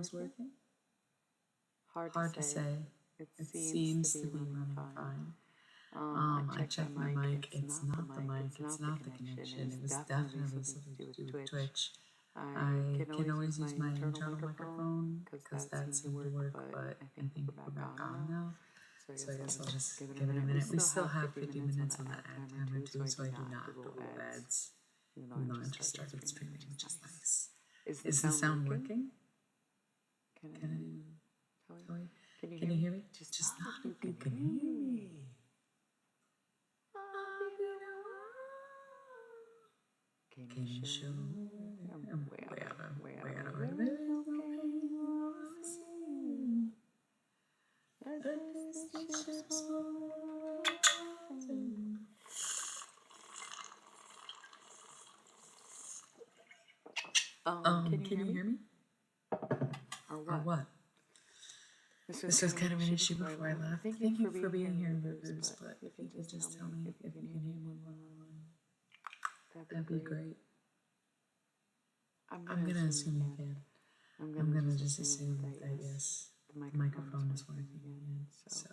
is working? Hard to say. It seems to be running fine. I checked my mic. It's not the mic. It's not the connection. It was definitely something to do with Twitch. I can always use my internal microphone because that seemed to work, but I think we're back on now. So I guess I'll just give it a minute. We still have 50 minutes on the ad timer too, so I do not have to roll ads, even though I just started streaming, which is nice. Is the sound working? Can you hear me? Just not if you can hear me. Can you show? I'm way out of it. Can you hear me? Or what? This was kind of an issue before I left. Thank you for being here, Rivers, but if you could just tell me if you can hear me, that'd be great. I'm gonna assume you can. I'm gonna just assume that yes, the microphone is working again. So,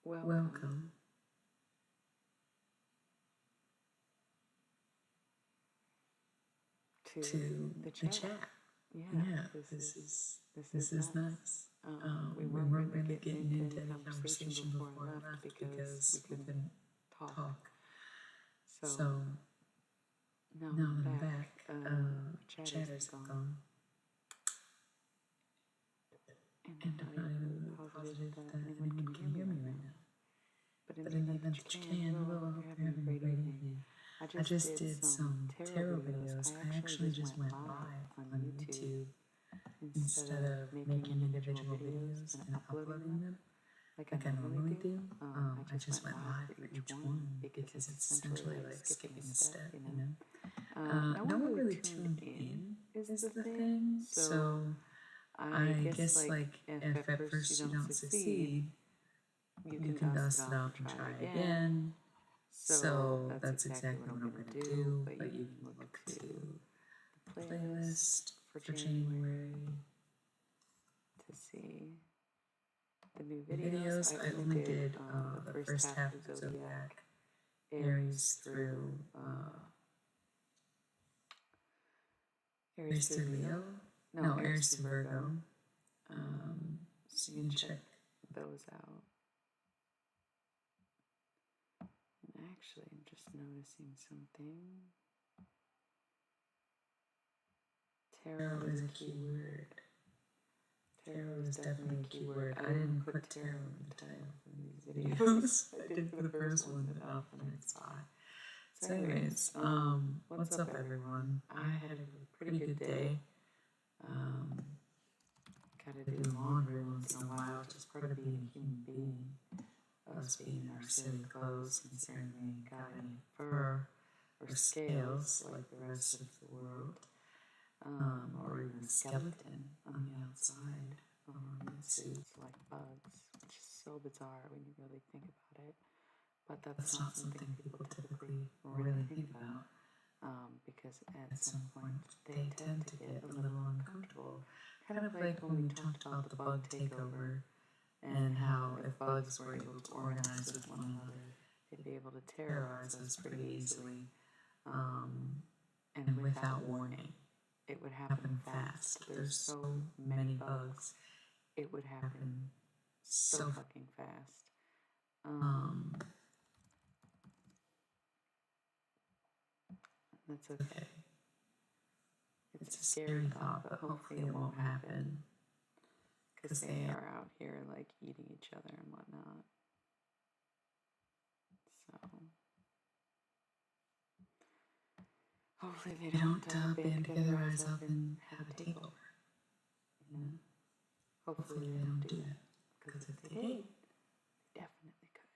welcome. To the chat. Yeah, this is nice. We weren't really getting into any conversation before I left because we couldn't talk. So now that I'm back, chatters have gone. And I'm not even really positive that anyone can hear me right now. But in the event that you can, hello, I hope you're having a great evening. I just did some tarot videos. I actually just went live on YouTube instead of making individual videos and uploading them like I normally do. I just went live for each one because it's essentially like skipping a step, you know. No one really tuned in is the thing. So I guess like if at first you don't succeed, you can dust it off and try again. So that's exactly what I'm going to do, but you can look to the playlist for January to see the new videos. I only did the first half of Zodiac, Aries through Leo. No, Aries through Virgo. So you can check those out. And actually, I'm just noticing something. Tarot is a keyword. Tarot is definitely a keyword. I didn't put tarot in the title for these videos. I did for the first one, and off the next spot. So anyways, what's up everyone? I had a pretty good day. Gotta do laundry once in a while, just part of being a human being. Us being in our silly clothes, considering we ain't got any fur or scales like the rest of the world, or even a skeleton on the outside of our suits like bugs, which is so bizarre when you really think about it. But that's not something people typically really think about, because at some point they tend to get a little uncomfortable. Kind of like when we talked about the bug takeover and how if bugs were able to organize with one another, they'd be able to terrorize us pretty easily, and without warning. It would happen fast. There's so many bugs. It would happen so fucking fast. That's okay. It's a scary thought, but hopefully it won't happen. Because they are out here like eating each other and whatnot. So hopefully they don't band together, rise up, and have a takeover. You know? Hopefully they don't do that. Because if they did, they definitely could.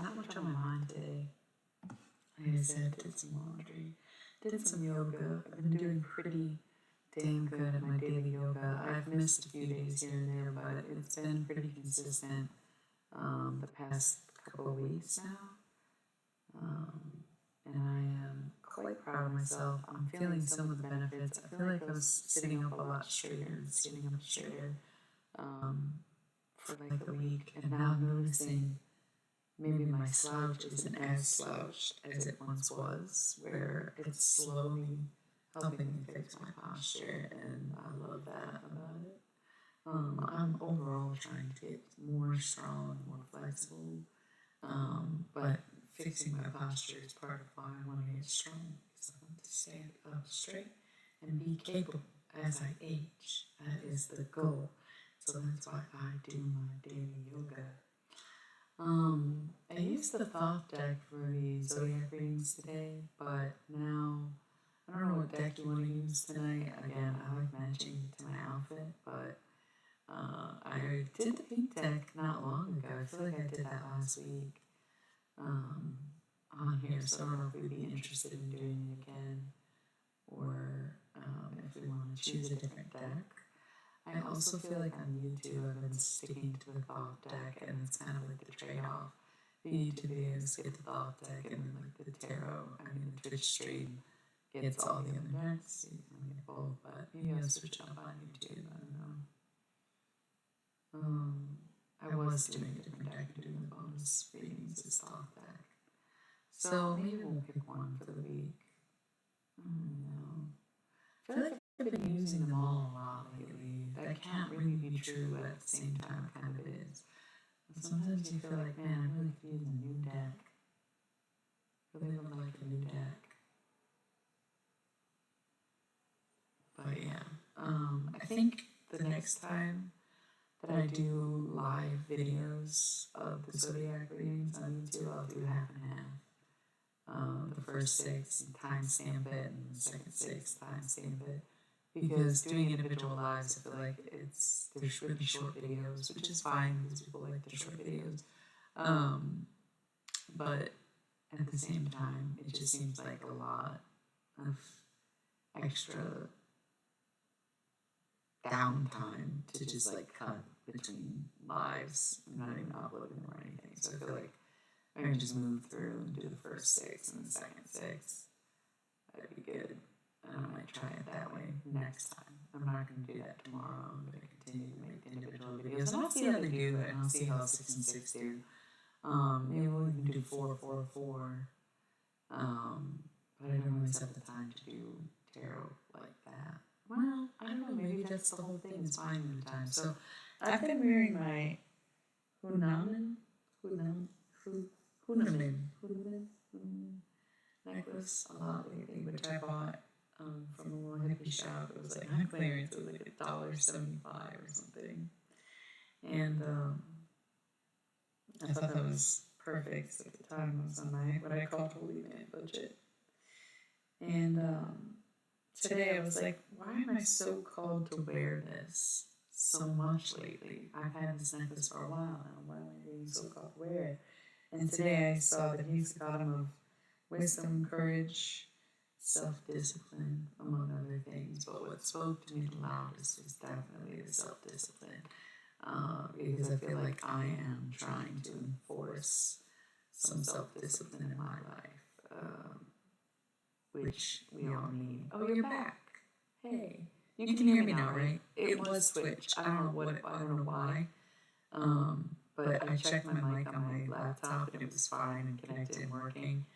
Not much on my mind today. Like I said, did some laundry, did some yoga. I've been doing pretty damn good at my daily yoga. I've missed a few days here and there, but it's been pretty consistent the past couple of weeks now. And I am quite proud of myself. I'm feeling some of the benefits. I feel like I was sitting up a lot straighter and sitting up straighter for like a week, and now I'm noticing maybe my slouch isn't as slouched as it once was, where it's slowly helping me fix my posture, and I love that about it. I'm overall trying to get more strong, more flexible, but fixing my posture is part of why I want to get strong, because I want to stand up straight and be capable as I age. That is the goal. So that's why I do my daily yoga. I used the thought deck for the zodiac readings today, but now I don't know what deck you want to use tonight. Again, I like matching to my outfit, but I did the pink deck not long ago. I feel like I did that last week on here, so I don't know if we'd be interested in doing it again, or if we want to choose a different deck. I also feel like on YouTube I've been sticking to the thought deck, and it's kind of like the trade-off. The YouTube videos get the thought deck, and then like the the Twitch stream gets all the other decks. You can get both, but maybe I'll switch up on YouTube. I don't know. I was doing a different deck, doing the bonus readings as thought deck. So maybe we'll pick one for the week. I don't know. I feel like I've been using them all a lot lately. That can't really be true, but at the same time it kind of is. But sometimes you feel like, man, I really could use a new deck. I really would like a new deck. But yeah, I think the next time that I do live videos of the zodiac readings on YouTube, I'll do half and half. The first 6 timestamp it, and the second 6 timestamp it. Because doing individual lives, I feel like there's really short videos, which is fine because people like the short videos. But at the same time, it just seems like a lot of extra downtime to just like cut between lives. I'm not even uploading them or anything. So I feel like I can just move through and do the first 6 and the second 6. That'd be good. And I might try it that way next time. I'm not going to do that tomorrow. I'm going to continue to make the individual videos. And I'll see how they do it, and I'll see how 6 and 6 do. Maybe we'll even do 4, 4, 4. But I don't always have the time to do tarot like that. Well, I don't know. Maybe that's the whole thing, is finding the time. So I've been wearing my Hunamin necklace a lot lately, which I bought from a little hippie shop. It was like on clearance. It was like $1.75 or something. And I thought that was perfect. At the time, I was on what I call holy man budget. And today I was like, why am I so called to wear this so much lately? I've had this necklace for a while now. Why am I being so called to wear it? And today I saw that he's the bottom of wisdom, courage, self-discipline, among other things. But what spoke to me the loudest was definitely the self-discipline. Because I feel like I am trying to enforce some self-discipline in my life, which we all need. Oh, you're back. Hey. You can hear me now, right? It was Twitch. I don't know why. But I checked my mic on my laptop and it was fine and connected and working.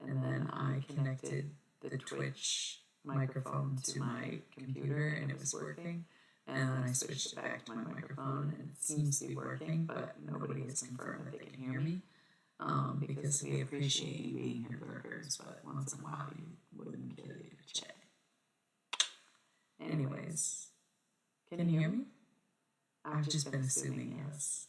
And then I connected the Twitch microphone to my computer and it was working. And then I switched it back to my microphone and it seems to be working, but nobody has confirmed that they can hear me. Because we appreciate you being here, burgers, but once in a while you wouldn't kill you to check. Anyways, can you hear me? I've just been assuming yes.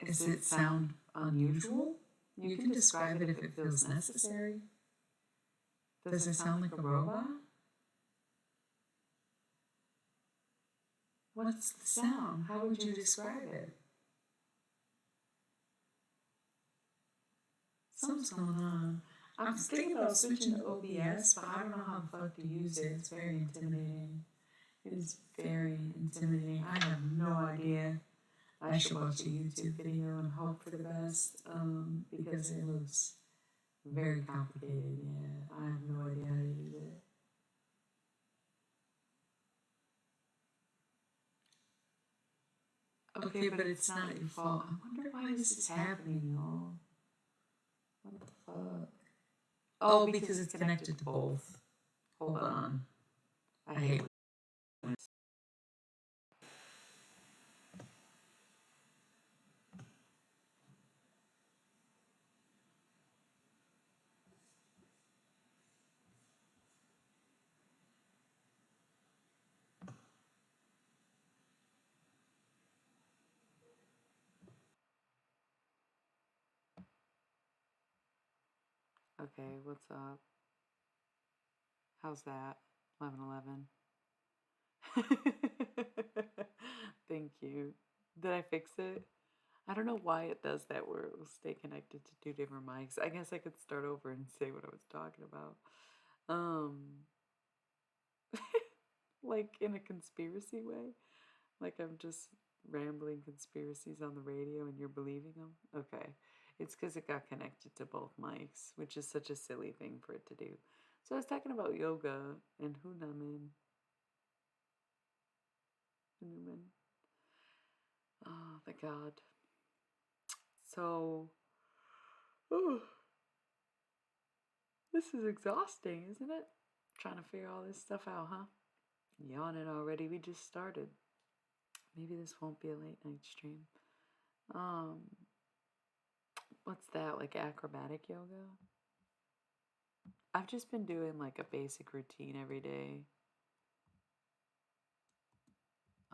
Does it sound unusual? You can describe it if it feels necessary. Does it sound like a robot? What's the sound? How would you describe it? Something's going on. I'm thinking about switching to OBS, but I don't know how the fuck to use it. It's very intimidating. It's very intimidating. I have no idea. I should watch a YouTube video and hope for the best, because it looks very complicated. Yeah, I have no idea how to use it. Okay, but it's not your fault. I wonder why this is happening, y'all. What the fuck? Oh, because it's connected to both. Hold on. I hate when it's... Okay, what's up? How's that? 11:11. Thank you. Did I fix it? I don't know why it does that where it will stay connected to two different mics. I guess I could start over and say what I was talking about. Like in a conspiracy way. Like I'm just rambling conspiracies on the radio and you're believing them? Okay. It's because it got connected to both mics, which is such a silly thing for it to do. So I was talking about yoga and Hunamen. Oh, the god. So, ooh, this is exhausting, isn't it? Trying to figure all this stuff out, huh? Yawning already. We just started. Maybe this won't be a late night stream. What's that? Like acrobatic yoga? I've just been doing like a basic routine every day.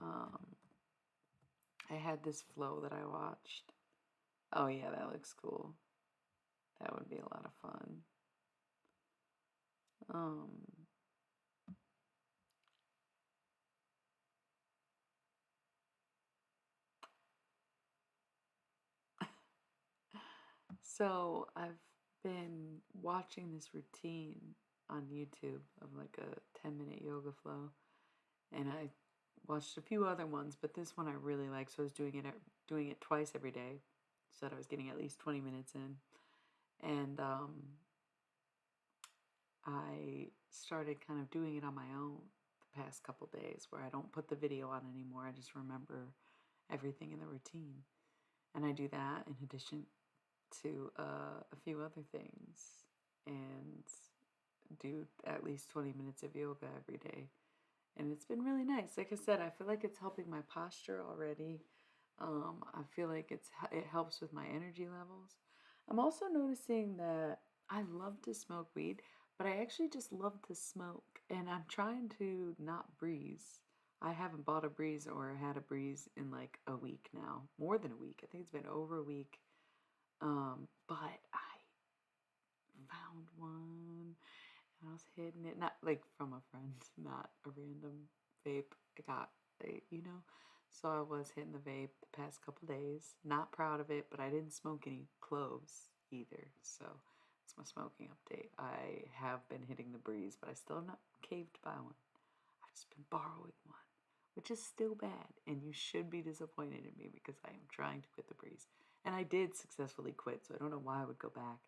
I had this flow that I watched. Oh yeah, that looks cool. That would be a lot of fun. So I've been watching this routine on YouTube of like a 10-minute yoga flow, and I watched a few other ones, but this one I really like. So I was doing it twice every day, so that I was getting at least 20 minutes in, and I started kind of doing it on my own the past couple days, where I don't put the video on anymore. I just remember everything in the routine, and I do that in addition to a few other things, and do at least 20 minutes of yoga every day. And it's been really nice. Like I said, I feel like it's helping my posture already. I feel like it helps with my energy levels. I'm also noticing that I love to smoke weed, but I actually just love to smoke, and I'm trying to not breeze. I haven't bought a breeze or had a breeze in like a week now, more than a week. I think it's been over a week. But I found one and I was hitting it, not like from a friend, not a random vape. I got, so I was hitting the vape the past couple days. Not proud of it, but I didn't smoke any cloves either. So it's my smoking update. I have been hitting the breeze, but I still have not caved to buy one. I've just been borrowing one, which is still bad. And you should be disappointed in me because I am trying to quit the breeze. And I did successfully quit, so I don't know why I would go back.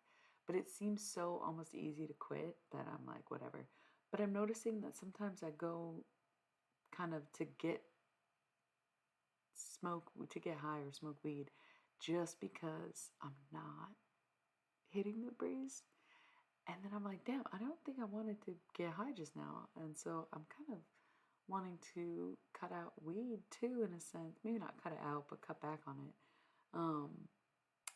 But it seems so almost easy to quit that I'm like, whatever. But I'm noticing that sometimes I go kind of to get high or smoke weed just because I'm not hitting the breeze. And then I'm like, damn, I don't think I wanted to get high just now. And so I'm kind of wanting to cut out weed too, in a sense. Maybe not cut it out, but cut back on it.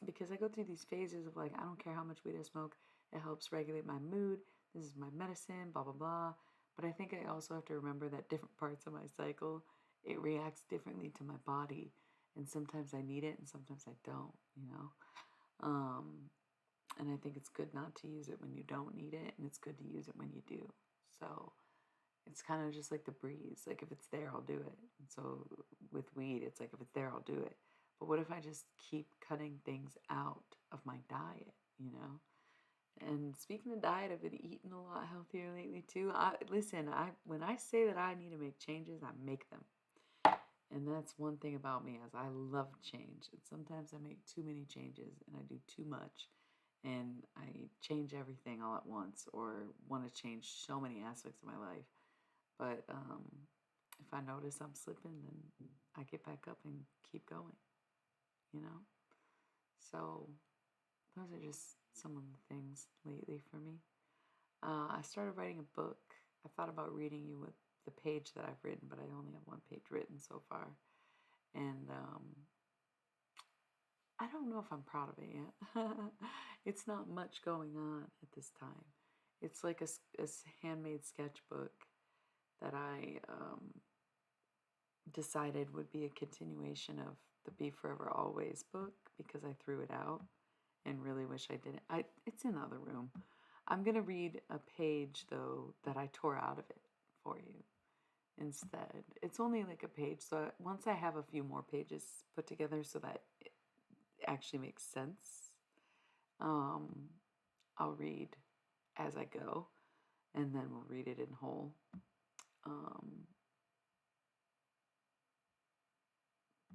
Because I go through these phases of like, I don't care how much weed I smoke, it helps regulate my mood, this is my medicine, blah, blah, blah. But I think I also have to remember that different parts of my cycle, it reacts differently to my body. And sometimes I need it and sometimes I don't, And I think it's good not to use it when you don't need it, and it's good to use it when you do. So it's kind of just like the breeze. Like if it's there, I'll do it. And so with weed, it's like if it's there, I'll do it. But what if I just keep cutting things out of my diet, you know? And speaking of diet, I've been eating a lot healthier lately too. When I say that I need to make changes, I make them. And that's one thing about me is I love change. And sometimes I make too many changes and I do too much and I change everything all at once or want to change so many aspects of my life. But if I notice I'm slipping, then I get back up and keep going, you know? So those are just some of the things lately for me. I started writing a book. I thought about reading you with the page that I've written, but I only have one page written so far. And I don't know if I'm proud of it yet. It's not much going on at this time. It's like a handmade sketchbook that I decided would be a continuation of the Be Forever Always book because I threw it out and really wish I didn't. It's in the other room. I'm going to read a page, though, that I tore out of it for you instead. It's only like a page, so once I have a few more pages put together so that it actually makes sense, I'll read as I go, and then we'll read it in whole.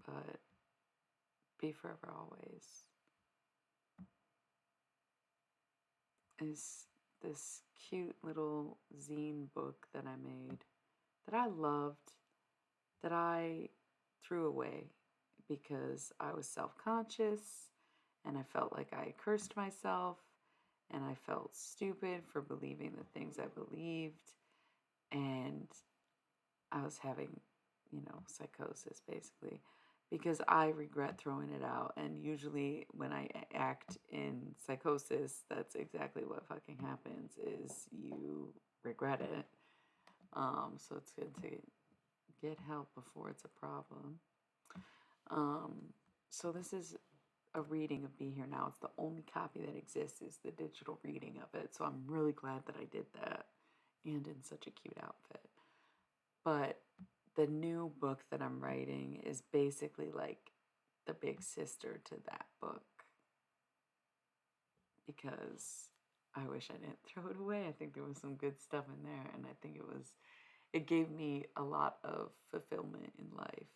But Be Forever Always is this cute little zine book that I made that I loved, that I threw away because I was self-conscious and I felt like I cursed myself and I felt stupid for believing the things I believed, and I was having, psychosis basically because I regret throwing it out. And usually when I act in psychosis, that's exactly what fucking happens is you regret it. So it's good to get help before it's a problem. So this is a reading of Be Here Now. It's the only copy that exists is the digital reading of it. So I'm really glad that I did that and in such a cute outfit. But the new book that I'm writing is basically like the big sister to that book because I wish I didn't throw it away. I think there was some good stuff in there, and I think it gave me a lot of fulfillment in life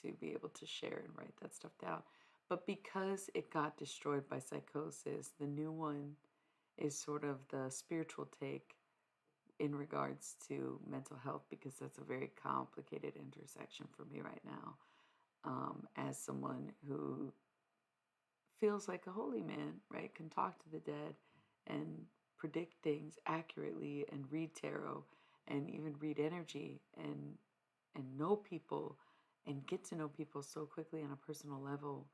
to be able to share and write that stuff down. But because it got destroyed by psychosis, the new one is sort of the spiritual take in regards to mental health because that's a very complicated intersection for me right now. As someone who feels like a holy man, right, can talk to the dead and predict things accurately and read tarot and even read energy and know people and get to know people so quickly on a personal level,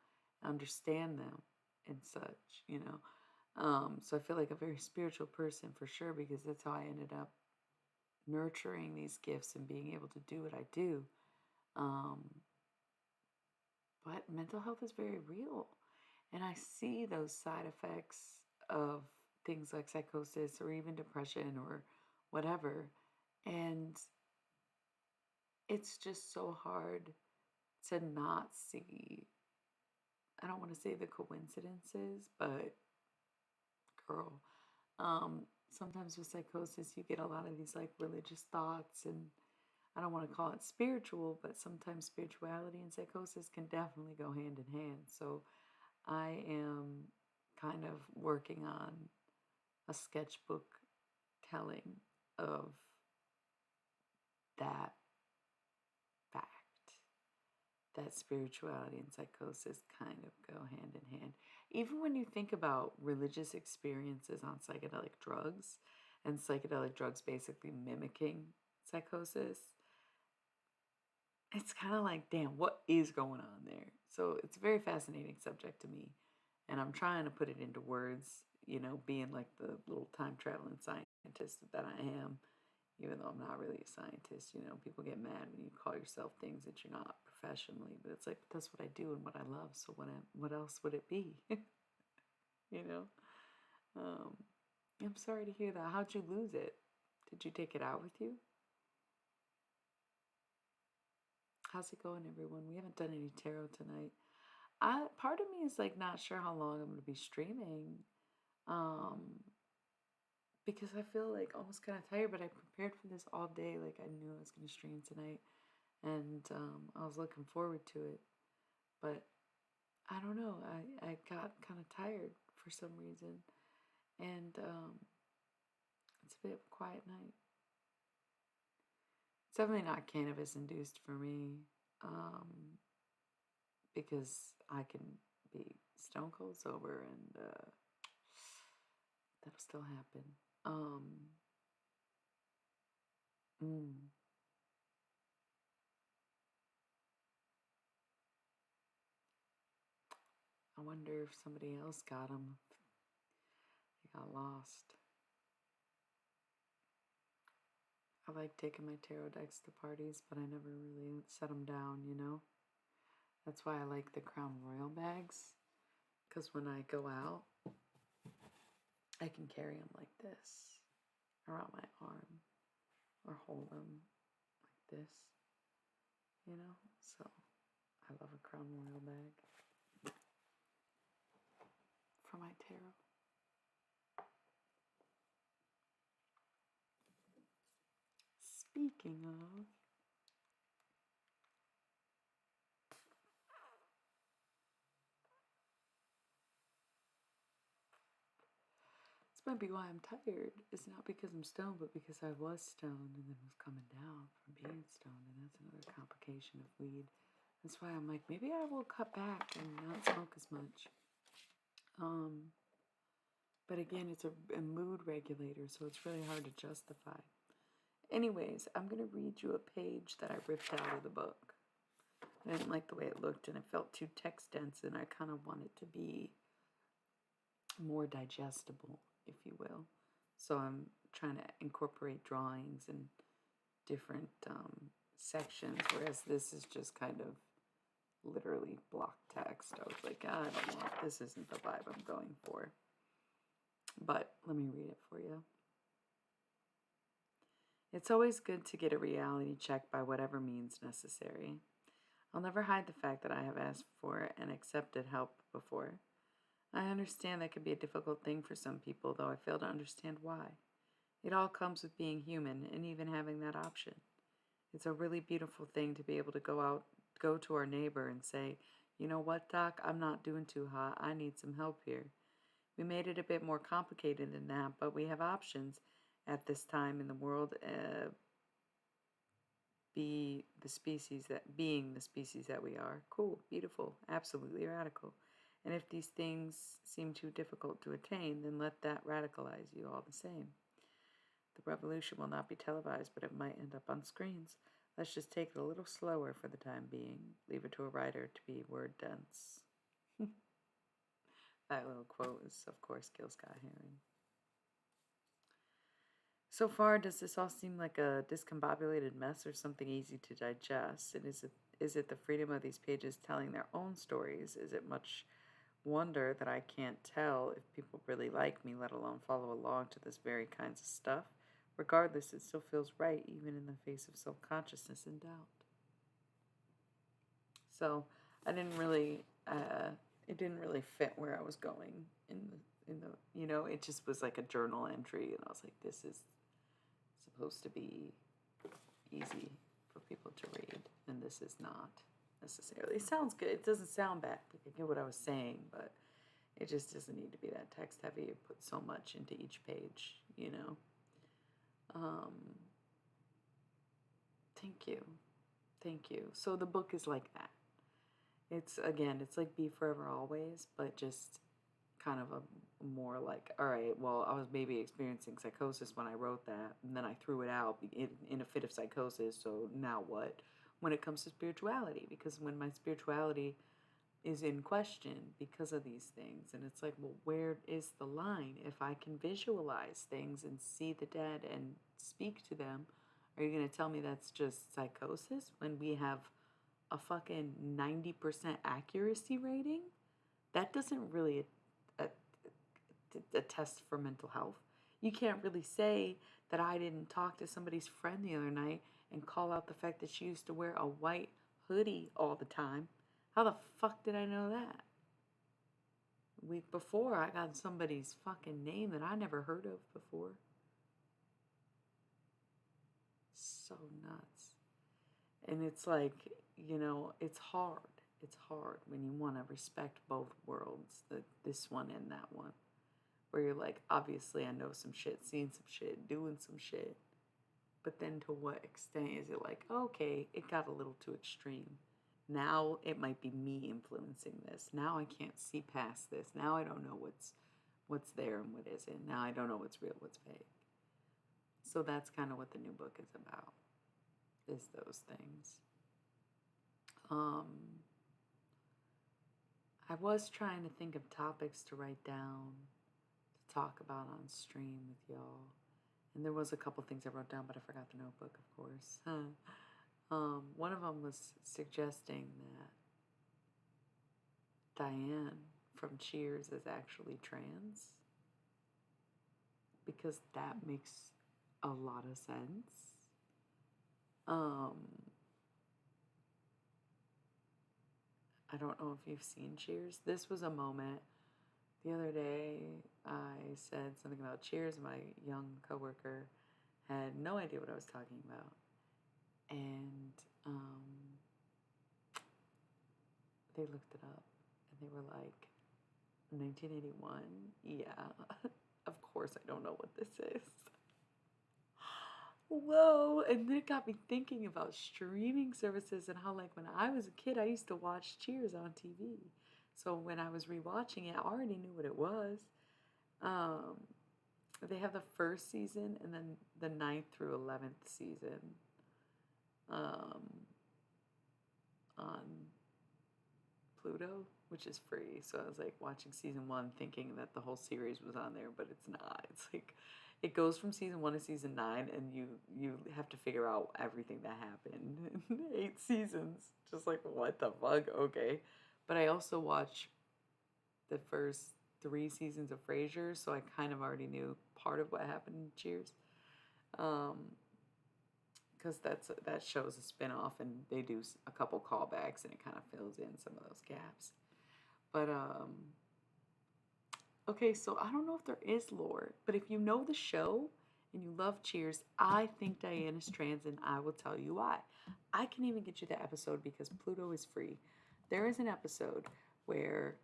understand them and such, So I feel like a very spiritual person for sure because that's how I ended up nurturing these gifts and being able to do what I do. But mental health is very real. And I see those side effects of things like psychosis or even depression or whatever. And it's just so hard to not see. I don't want to say the coincidences, but girl, sometimes with psychosis, you get a lot of these like religious thoughts, and I don't want to call it spiritual, but sometimes spirituality and psychosis can definitely go hand in hand. So I am kind of working on a sketchbook telling of that fact that spirituality and psychosis kind of go hand in hand. Even when you think about religious experiences on psychedelic drugs and psychedelic drugs basically mimicking psychosis, it's kind of like, damn, what is going on there? So it's a very fascinating subject to me. And I'm trying to put it into words, being like the little time traveling scientist that I am, even though I'm not really a scientist. People get mad when you call yourself things that you're not professionally, but it's like, but that's what I do and what I love. So what else would it be? you know? I'm sorry to hear that. How'd you lose it? Did you take it out with you? How's it going, everyone? We haven't done any tarot tonight. Part of me is like not sure how long I'm going to be streaming, um, because I feel like almost kind of tired. But I prepared for this all day. Like I knew I was going to stream tonight, and I was looking forward to it. But I don't know. I got kind of tired for some reason, and it's a bit of a quiet night. It's definitely not cannabis induced for me, because I can be stone cold sober and that'll still happen. Mm, I wonder if somebody else got them. They got lost. I like taking my tarot decks to parties, but I never really set them down, you know? That's why I like the Crown Royal bags, because when I go out, I can carry them like this around my arm or hold them like this, you know? So I love a Crown Royal bag for my tarot. Speaking of, this might be why I'm tired. It's not because I'm stoned, but because I was stoned and then was coming down from being stoned, and that's another complication of weed. That's why I'm like, maybe I will cut back and not smoke as much. But again, it's a mood regulator, so it's really hard to justify. Anyways, I'm going to read you a page that I ripped out of the book. I didn't like the way it looked, and it felt too text dense, and I kind of want it to be more digestible, if you will. So I'm trying to incorporate drawings and different sections, whereas this is just kind of literally block text. I was like, I don't know, this isn't the vibe I'm going for. But let me read it for you. It's always good to get a reality check by whatever means necessary. I'll never hide the fact that I have asked for and accepted help before. I understand that can be a difficult thing for some people, though I fail to understand why. It all comes with being human and even having that option. It's a really beautiful thing to be able to go to our neighbor and say, you know what, Doc, I'm not doing too hot. I need some help here. We made it a bit more complicated than that, but we have options at this time in the world, being the species that we are. Cool, beautiful, absolutely radical. And if these things seem too difficult to attain, then let that radicalize you all the same. The revolution will not be televised, but it might end up on screens. Let's just take it a little slower for the time being. Leave it to a writer to be word dense. That little quote is, of course, Gil Scott Heron. So far, does this all seem like a discombobulated mess or something easy to digest? And is it the freedom of these pages telling their own stories? Is it much wonder that I can't tell if people really like me, let alone follow along to this very kinds of stuff? Regardless, it still feels right, even in the face of self-consciousness and doubt. So I didn't really, it didn't really fit where I was going in the, it just was like a journal entry, and I was like, this is supposed to be easy for people to read, and this is not necessarily. It sounds good. It doesn't sound bad. Like, I get what I was saying, but it just doesn't need to be that text heavy. It put so much into each page, Thank you. Thank you. So the book is like that. It's like Be Forever Always, but just kind of a more like, all right, well, I was maybe experiencing psychosis when I wrote that, and then I threw it out in a fit of psychosis, so now what? When it comes to spirituality, because when my spirituality is in question because of these things, and it's like, well, where is the line? If I can visualize things and see the dead and speak to them, are you going to tell me that's just psychosis when we have a fucking 90% accuracy rating? That doesn't really a test for mental health. You can't really say that I didn't talk to somebody's friend the other night and call out the fact that she used to wear a white hoodie all the time. How the fuck did I know that? Week before, I got somebody's fucking name that I never heard of before. So nuts. And it's like, it's hard. It's hard when you want to respect both worlds, this one and that one. Where you're like, obviously I know some shit, seen some shit, doing some shit. But then to what extent is it like, okay, it got a little too extreme. Now it might be me influencing this. Now I can't see past this. Now I don't know what's there and what isn't. Now I don't know what's real, what's fake. So that's kind of what the new book is about. Is those things. I was trying to think of topics to write down, to talk about on stream with y'all. And there was a couple things I wrote down, but I forgot the notebook, of course. One of them was suggesting that Diane from Cheers is actually trans. Because that makes a lot of sense. I don't know if you've seen Cheers. This was a moment. The other day, I said something about Cheers. My young coworker had no idea what I was talking about. And they looked it up. And they were like, 1981? Yeah. Of course I don't know what this is. Whoa. And then it got me thinking about streaming services and how, like, when I was a kid, I used to watch Cheers on TV. So when I was rewatching it, I already knew what it was. They have the first season and then the 9th through 11th season on Pluto, which is free. So I was like watching season 1 thinking that the whole series was on there, but it's not. It's like it goes from season 1 to season 9, and you have to figure out everything that happened in 8 seasons. Just like, what the fuck? Okay. But I also watch the first 3 seasons of Frasier, so I kind of already knew part of what happened in Cheers. Because that show's a spin-off, and they do a couple callbacks, and it kind of fills in some of those gaps. But, okay, so I don't know if there is lore, but if you know the show and you love Cheers, I think Diane is trans, and I will tell you why. I can even get you the episode because Pluto is free. There is an episode where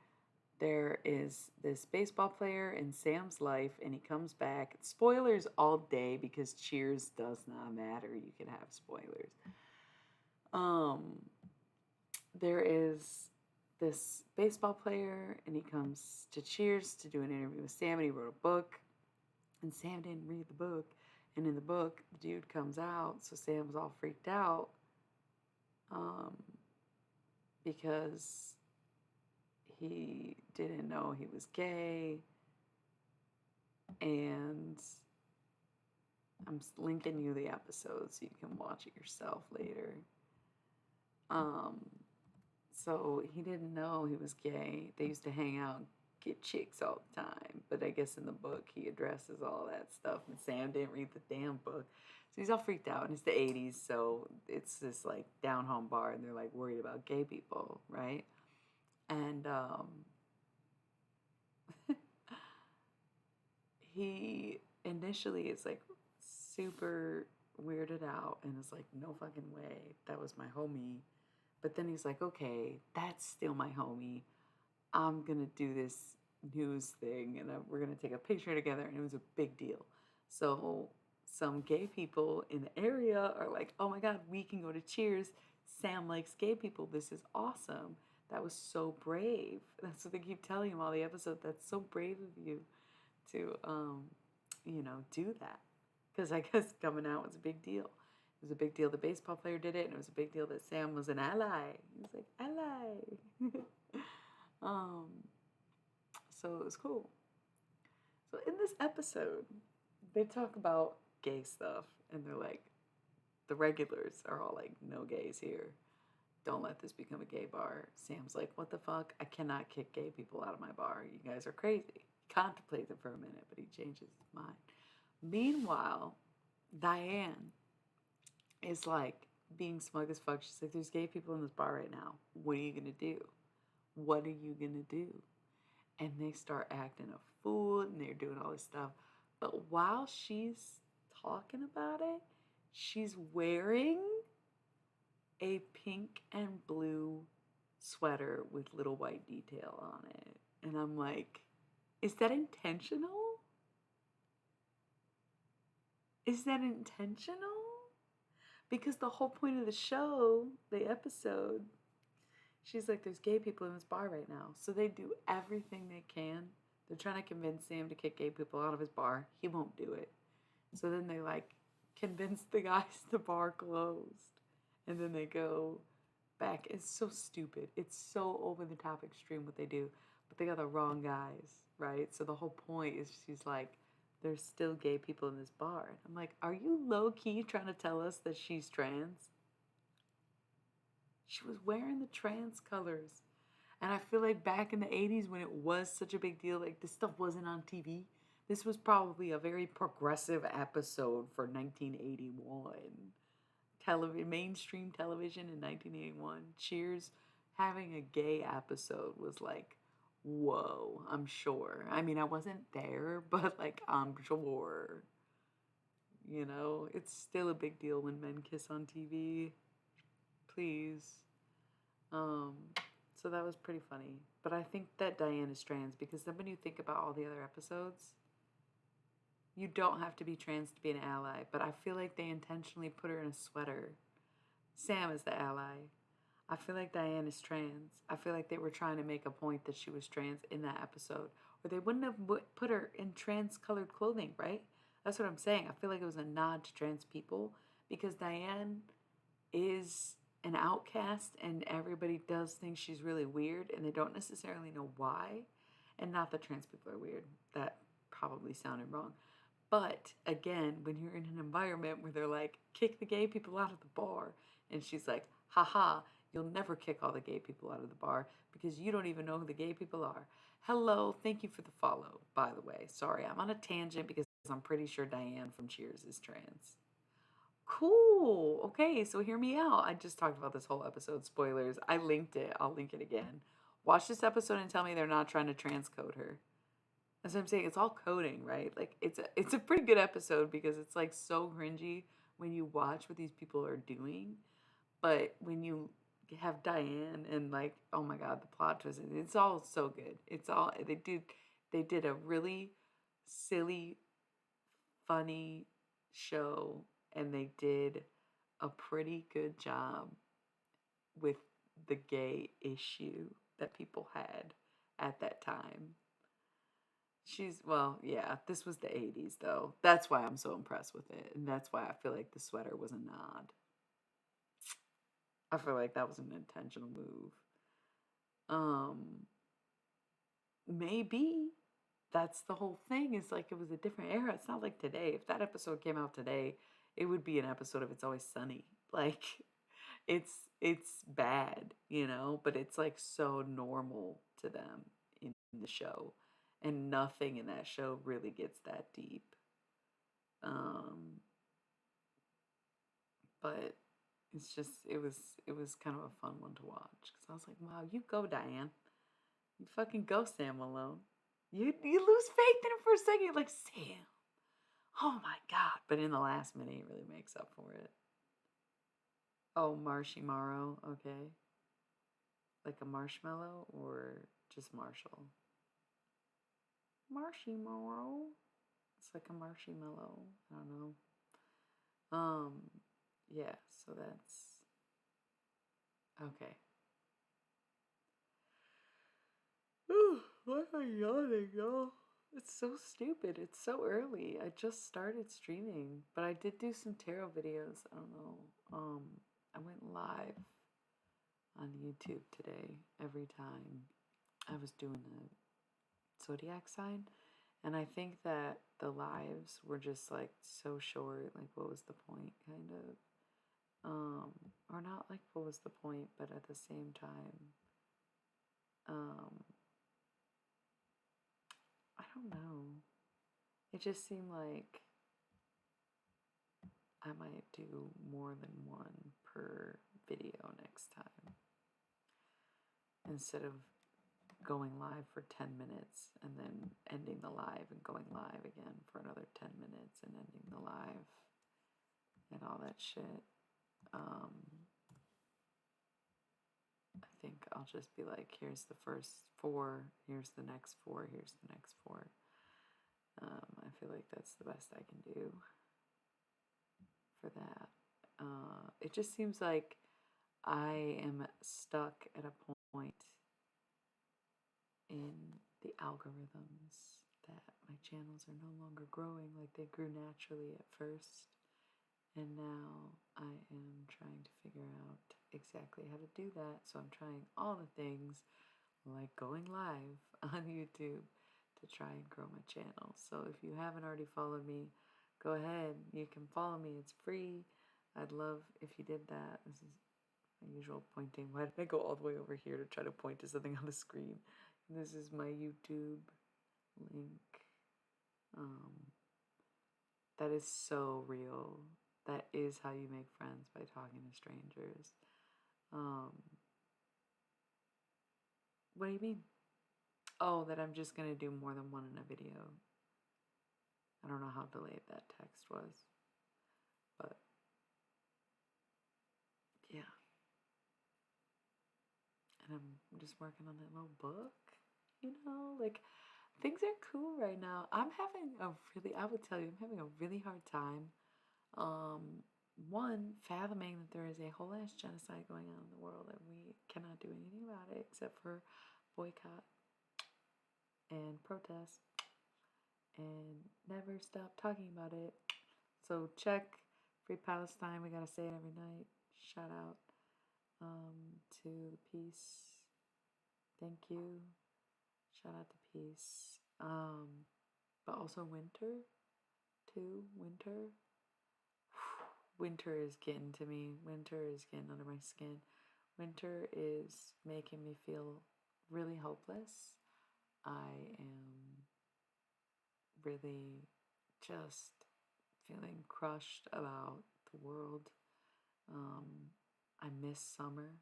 there is this baseball player in Sam's life, and he comes back. Spoilers all day because Cheers does not matter. You can have spoilers. There is this baseball player, and he comes to Cheers to do an interview with Sam, and he wrote a book, and Sam didn't read the book. And in the book, the dude comes out, so Sam's all freaked out because he didn't know he was gay. And I'm linking you the episode so you can watch it yourself later. So he didn't know he was gay. They used to hang out and get chicks all the time. But I guess in the book he addresses all that stuff. And Sam didn't read the damn book. So he's all freaked out. And it's the 80s, so it's this like down-home bar. And they're like worried about gay people, right? And he initially is like super weirded out and is like, no fucking way, that was my homie. But then he's like, okay, that's still my homie. I'm gonna do this news thing, and we're gonna take a picture together. And it was a big deal. So some gay people in the area are like, oh my god, we can go to Cheers. Sam likes gay people. This is awesome. That was so brave. That's what they keep telling him all the episode. That's so brave of you to do that. Because I guess coming out was a big deal. It was a big deal the baseball player did it, and it was a big deal that Sam was an ally. He was like, ally. So it was cool. So in this episode, they talk about gay stuff, and they're like, the regulars are all like, no gays here. Don't let this become a gay bar. Sam's like, what the fuck? I cannot kick gay people out of my bar. You guys are crazy. He contemplates it for a minute, but he changes his mind. Meanwhile, Diane is like, being smug as fuck. She's like, there's gay people in this bar right now. What are you gonna do? What are you gonna do? And they start acting a fool and they're doing all this stuff. But while she's talking about it, she's wearing a pink and blue sweater with little white detail on it. And I'm like, is that intentional? Is that intentional? Because the whole point of the show, the episode, she's like, there's gay people in this bar right now. So they do everything they can. They're trying to convince Sam to kick gay people out of his bar. He won't do it. So then they like convince the guys the bar closed. And then they go back. It's so stupid. It's so over the top extreme what they do. But they got the wrong guys, right? So the whole point is she's like, there's still gay people in this bar. And I'm like, are you low-key trying to tell us that she's trans? She was wearing the trans colors. And I feel like back in the 80s when it was such a big deal, like this stuff wasn't on TV. This was probably a very progressive episode for 1981. Mainstream television in 1981. Cheers, having a gay episode was like, whoa, I'm sure. I mean, I wasn't there, but like, I'm sure. You know, it's still a big deal when men kiss on TV. Please. Um, so that was pretty funny. But I think that Diane is trans because then when you think about all the other episodes, you don't have to be trans to be an ally. But I feel like they intentionally put her in a sweater. Sam is the ally. I feel like Diane is trans. I feel like they were trying to make a point that she was trans in that episode. Or they wouldn't have put her in trans colored clothing, right? That's what I'm saying. I feel like it was a nod to trans people because Diane is an outcast and everybody does think she's really weird and they don't necessarily know why. And not that trans people are weird. That probably sounded wrong. But again, when you're in an environment where they're like, kick the gay people out of the bar, and she's like, haha, you'll never kick all the gay people out of the bar because you don't even know who the gay people are. Hello, thank you for the follow, by the way. Sorry, I'm on a tangent because I'm pretty sure Diane from Cheers is trans. Cool. Okay, so hear me out. I just talked about this whole episode. Spoilers. I linked it. I'll link it again. Watch this episode and tell me they're not trying to transcode her. That's what I'm saying. It's all coding, right? Like it's a pretty good episode because it's like so cringy when you watch what these people are doing. But when you have Diane and like, oh my god, the plot twist, it's all so good. It's all they did a really silly, funny show and they did a pretty good job with the gay issue that people had at that time. Well, yeah, this was the 80s though. That's why I'm so impressed with it. And that's why I feel like the sweater was a nod. I feel like that was an intentional move. Maybe that's the whole thing. Is like it was a different era. It's not like today. If that episode came out today, it would be an episode of It's Always Sunny. Like it's bad, you know, but it's like so normal to them in the show. And nothing in that show really gets that deep. Um but it was kind of a fun one to watch because I was like, wow, you go, Diane. You fucking go, Sam Malone. You lose faith in him for a second. You're like, Sam, oh my god. But in the last minute, he really makes up for it. Oh, Marshy Morrow. Okay. Like a marshmallow or just Marshall? Marshy Morrow. It's like a marshmallow. I don't know. Yeah, so that's okay. Why am I yawning, y'all? It's so stupid. It's so early. I just started streaming, but I did do some tarot videos. I don't know. I went live on YouTube today every time I was doing a zodiac sign, and I think that the lives were just like so short. Like, what was the point, kind of? Or not like what was the point, but at the same time, um, I don't know. It just seemed like I might do more than one per video next time. Instead of going live for 10 minutes and then ending the live and going live again for another 10 minutes and ending the live and all that shit. I think I'll just be like, here's the first 4, here's the next 4, here's the next 4. I feel like that's the best I can do for that. It just seems like I am stuck at a point in the algorithms that my channels are no longer growing like they grew naturally at first. And now I am trying to figure out exactly how to do that. So I'm trying all the things like going live on YouTube to try and grow my channel. So if you haven't already followed me, go ahead. You can follow me. It's free. I'd love if you did that. This is my usual pointing. Why did I go all the way over here to try to point to something on the screen? This is my YouTube link. That is so real. That is how you make friends, by talking to strangers. What do you mean? Oh, that I'm just going to do more than one in a video. I don't know how delayed that text was. But, yeah. And I'm just working on that little book. You know, like, things are cool right now. I would tell you, I'm having a really hard time. One, fathoming that there is a whole ass genocide going on in the world and we cannot do anything about it except for boycott and protest and never stop talking about it. So check Free Palestine. We gotta say it every night. Shout out to the peace. Thank you. Shout out to peace. But also winter too. Winter is getting to me. Winter is getting under my skin. Winter is making me feel really hopeless. I am really just feeling crushed about the world. I miss summer.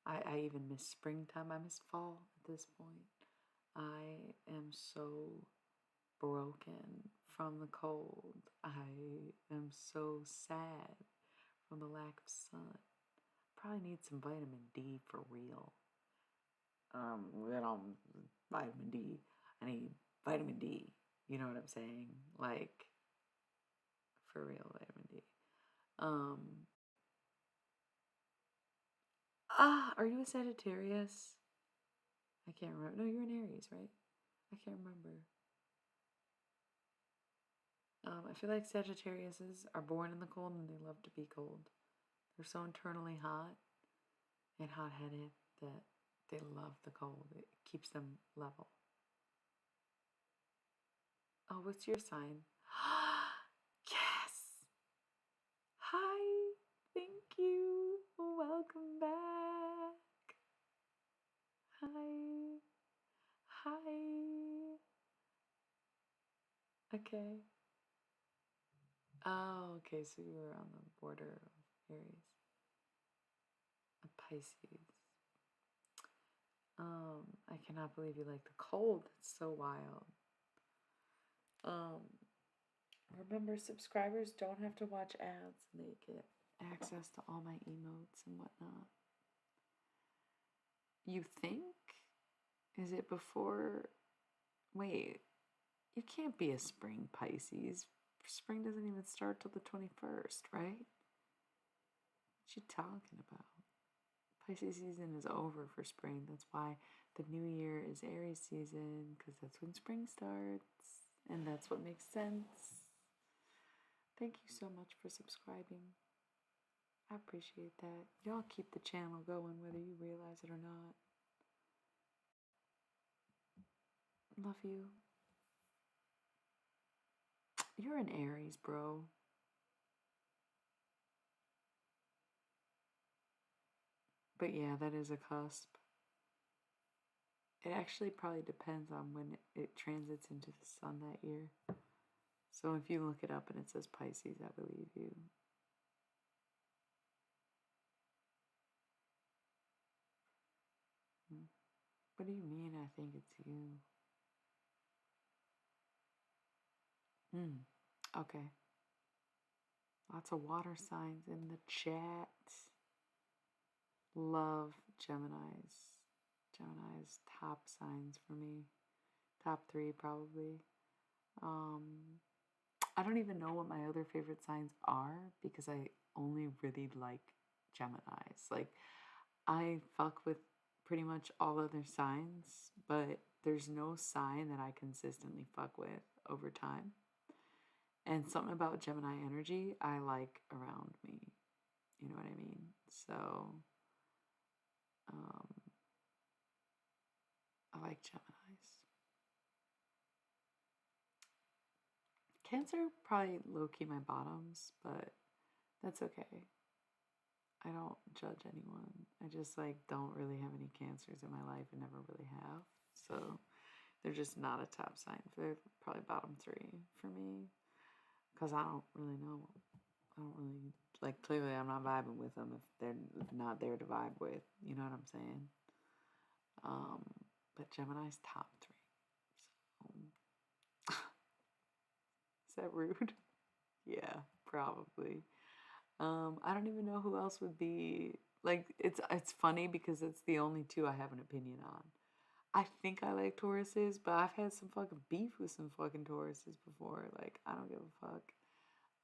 I even miss springtime. I miss fall at this point. I am so broken from the cold. I am so sad from the lack of sun. Probably need some vitamin D for real. Vitamin D. I need vitamin D. You know what I'm saying? Like, for real, vitamin D. Are you a Sagittarius? I can't remember. No, you're an Aries, right? I can't remember. I feel like Sagittariuses are born in the cold and they love to be cold. They're so internally hot and hot-headed that they love the cold. It keeps them level. Oh, what's your sign? Yes! Hi! Thank you! Welcome back! Hi! Hi! Okay. Oh, okay, so you were on the border of Aries. A Pisces. I cannot believe you like the cold. It's so wild. Remember, subscribers don't have to watch ads and they get access to all my emotes and whatnot. You think? Is it before? Wait, you can't be a spring Pisces. Spring doesn't even start till the 21st, right? What you talking about? Pisces season is over for spring. That's why the new year is Aries season, because that's when spring starts. And that's what makes sense. Thank you so much for subscribing. I appreciate that. Y'all keep the channel going whether you realize it or not. Love you. You're an Aries, bro. But yeah, that is a cusp. It actually probably depends on when it transits into the sun that year. So if you look it up and it says Pisces, I believe you. What do you mean I think it's you? Okay. Lots of water signs in the chat. Love Gemini's. Gemini's top signs for me. Top 3 probably. I don't even know what my other favorite signs are because I only really like Gemini's. Like, I fuck with pretty much all other signs, but there's no sign that I consistently fuck with over time. And something about Gemini energy I like around me. You know what I mean? So, I like Geminis. Cancer probably low-key my bottoms, but that's okay. I don't judge anyone. I just like don't really have any cancers in my life and never really have. So they're just not a top sign. They're probably bottom 3 for me because I don't really know. I don't really like. Clearly, I'm not vibing with them if they're not there to vibe with. You know what I'm saying? But Gemini's top 3. So, is that rude? Yeah, probably. I don't even know who else would be like. It's funny because it's the only 2 I have an opinion on. I think I like Tauruses, but I've had some fucking beef with some fucking Tauruses before. Like, I don't give a fuck.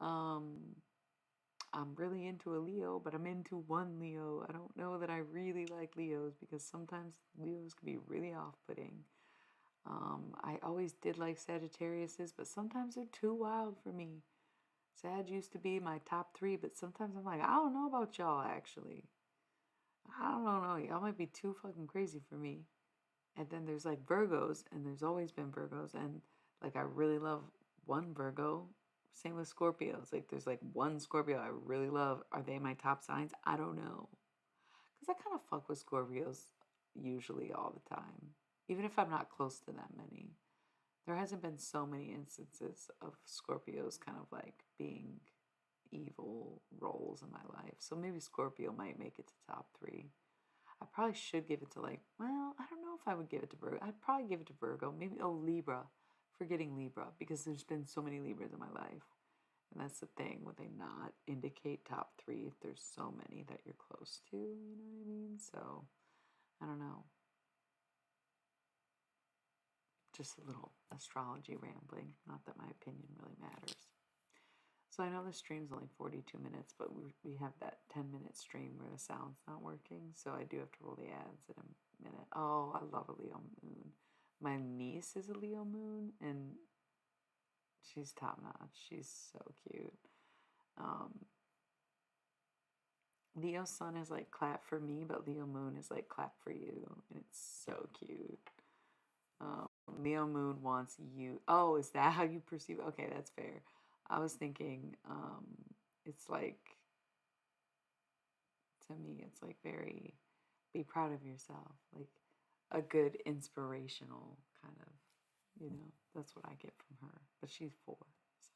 I'm really into a Leo, but I'm into one Leo. I don't know that I really like Leos because sometimes Leos can be really off-putting. I always did like Sagittariuses, but sometimes they're too wild for me. Sag used to be my top 3, but sometimes I'm like, I don't know about y'all actually. I don't know. Y'all might be too fucking crazy for me. And then there's like Virgos, and there's always been Virgos, and like I really love one Virgo. Same with Scorpios. Like there's like one Scorpio I really love. Are they my top signs? I don't know. Because I kind of fuck with Scorpios usually all the time. Even if I'm not close to that many. There hasn't been so many instances of Scorpios kind of like being evil roles in my life. So maybe Scorpio might make it to top 3. I probably should give it to like, well, I don't know if I would give it to Virgo. I'd probably give it to Virgo. Maybe, oh, Libra. Forgetting Libra because there's been so many Libras in my life. And that's the thing. Would they not indicate top 3 if there's so many that you're close to? You know what I mean? So, I don't know. Just a little astrology rambling. Not that my opinion really matters. So I know the stream's only 42 minutes, but we have that 10-minute stream where the sound's not working, so I do have to roll the ads in a minute. Oh, I love a Leo moon. My niece is a Leo moon, and she's top notch. She's so cute. Leo sun is like clap for me, but Leo moon is like clap for you, and it's so cute. Leo moon wants you. Oh, is that how you perceive it? Okay, that's fair. I was thinking, it's like, to me, it's like very, be proud of yourself. Like a good inspirational kind of, that's what I get from her. But she's 4, so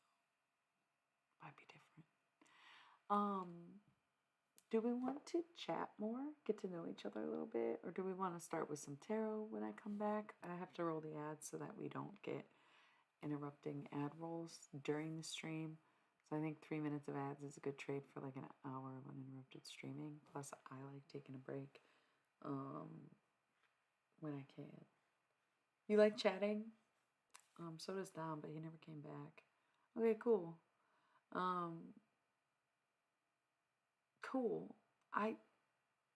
it might be different. Do we want to chat more, get to know each other a little bit, or do we want to start with some tarot when I come back? I have to roll the ads so that we don't get interrupting ad rolls during the stream. So I think 3 minutes of ads is a good trade for like an hour of uninterrupted streaming. Plus, I like taking a break when I can. You like chatting? So does Dom, but he never came back. Okay, cool. Cool.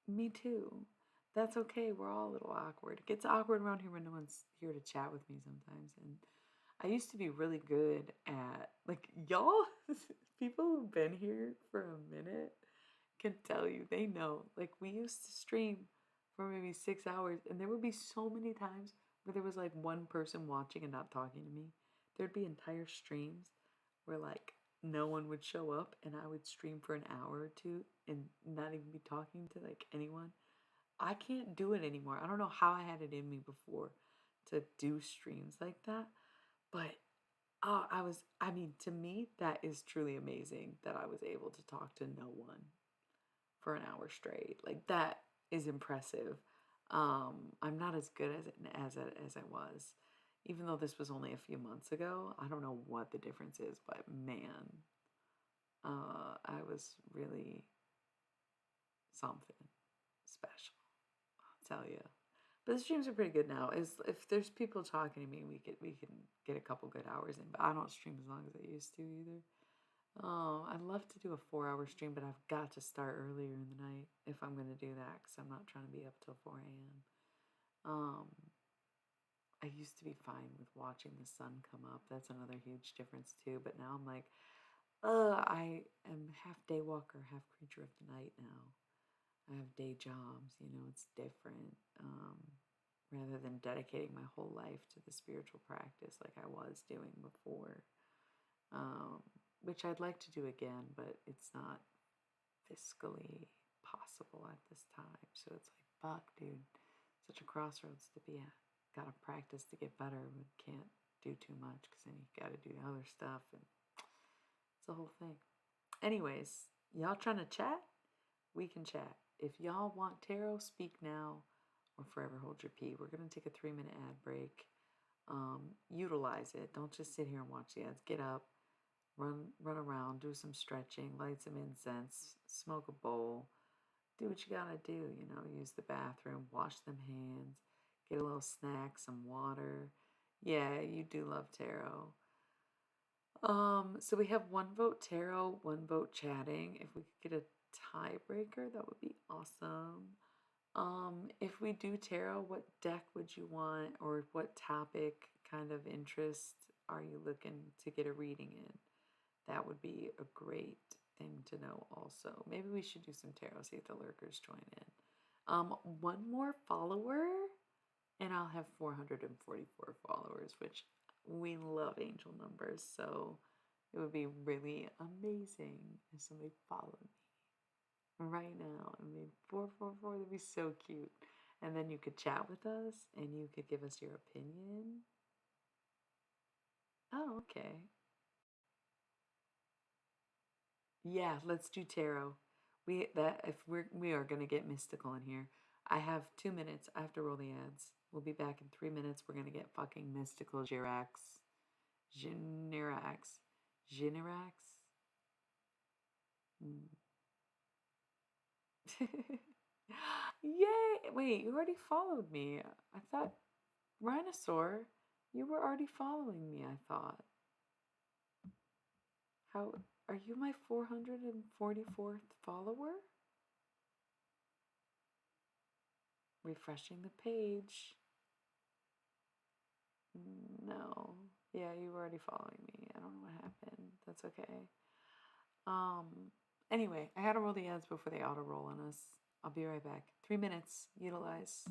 Me too. That's okay. We're all a little awkward. It gets awkward around here when no one's here to chat with me sometimes. And I used to be really good at, like, y'all, people who've been here for a minute can tell you, they know. Like, we used to stream for maybe 6 hours, and there would be so many times where there was, like, one person watching and not talking to me. There'd be entire streams where, like, no one would show up, and I would stream for an hour or 2 and not even be talking to, like, anyone. I can't do it anymore. I don't know how I had it in me before to do streams like that, but to me, that is truly amazing that I was able to talk to no one for an hour straight. Like, that is impressive. I'm not as good as I was. Even though this was only a few months ago, I don't know what the difference is, but man, I was really something special, I'll tell you. But the streams are pretty good now. Is if there's people talking to me, we can get a couple good hours in. But I don't stream as long as I used to either. I'd love to do a 4 hour stream, but I've got to start earlier in the night if I'm gonna do that because I'm not trying to be up till 4 a.m. Um, I used to be fine with watching the sun come up. That's another huge difference too. But now I'm like, I am half day walker, half creature of the night now. I have day jobs, it's different. Rather than dedicating my whole life to the spiritual practice like I was doing before, um, which I'd like to do again, but it's not fiscally possible at this time. So it's like, fuck, dude, such a crossroads to be at. Gotta practice to get better, but can't do too much because then you gotta do other stuff, and it's a whole thing. Anyways, y'all trying to chat? We can chat. If y'all want tarot, speak now or forever hold your pee. We're going to take a 3-minute ad break. Utilize it. Don't just sit here and watch the ads. Get up, run around, do some stretching, light some incense, smoke a bowl. Do what you got to do, use the bathroom, wash them hands, get a little snack, some water. Yeah, you do love tarot. So we have 1 vote tarot, 1 vote chatting. If we could get a tiebreaker, that would be awesome. If we do tarot, what deck would you want, or what topic kind of interest are you looking to get a reading in? That would be a great thing to know also. Maybe we should do some tarot, see if the lurkers join in. 1 more follower, and I'll have 444 followers, which we love angel numbers, so it would be really amazing if somebody followed me right now. I mean, 444, that'd be so cute. And then you could chat with us and you could give us your opinion. Oh, okay. Yeah, let's do tarot. We are gonna get mystical in here. I have 2 minutes. I have to roll the ads. We'll be back in 3 minutes. We're gonna get fucking mystical Jirax. Generax. Generax? Mm. Yay! Wait, you already followed me. I thought Rhinosaur, you were already following me, I thought. How are you my 444th follower? Refreshing the page. No. Yeah, you were already following me. I don't know what happened. That's okay. Anyway, I had to roll the ads before they auto roll on us. I'll be right back. 3 minutes. Utilize.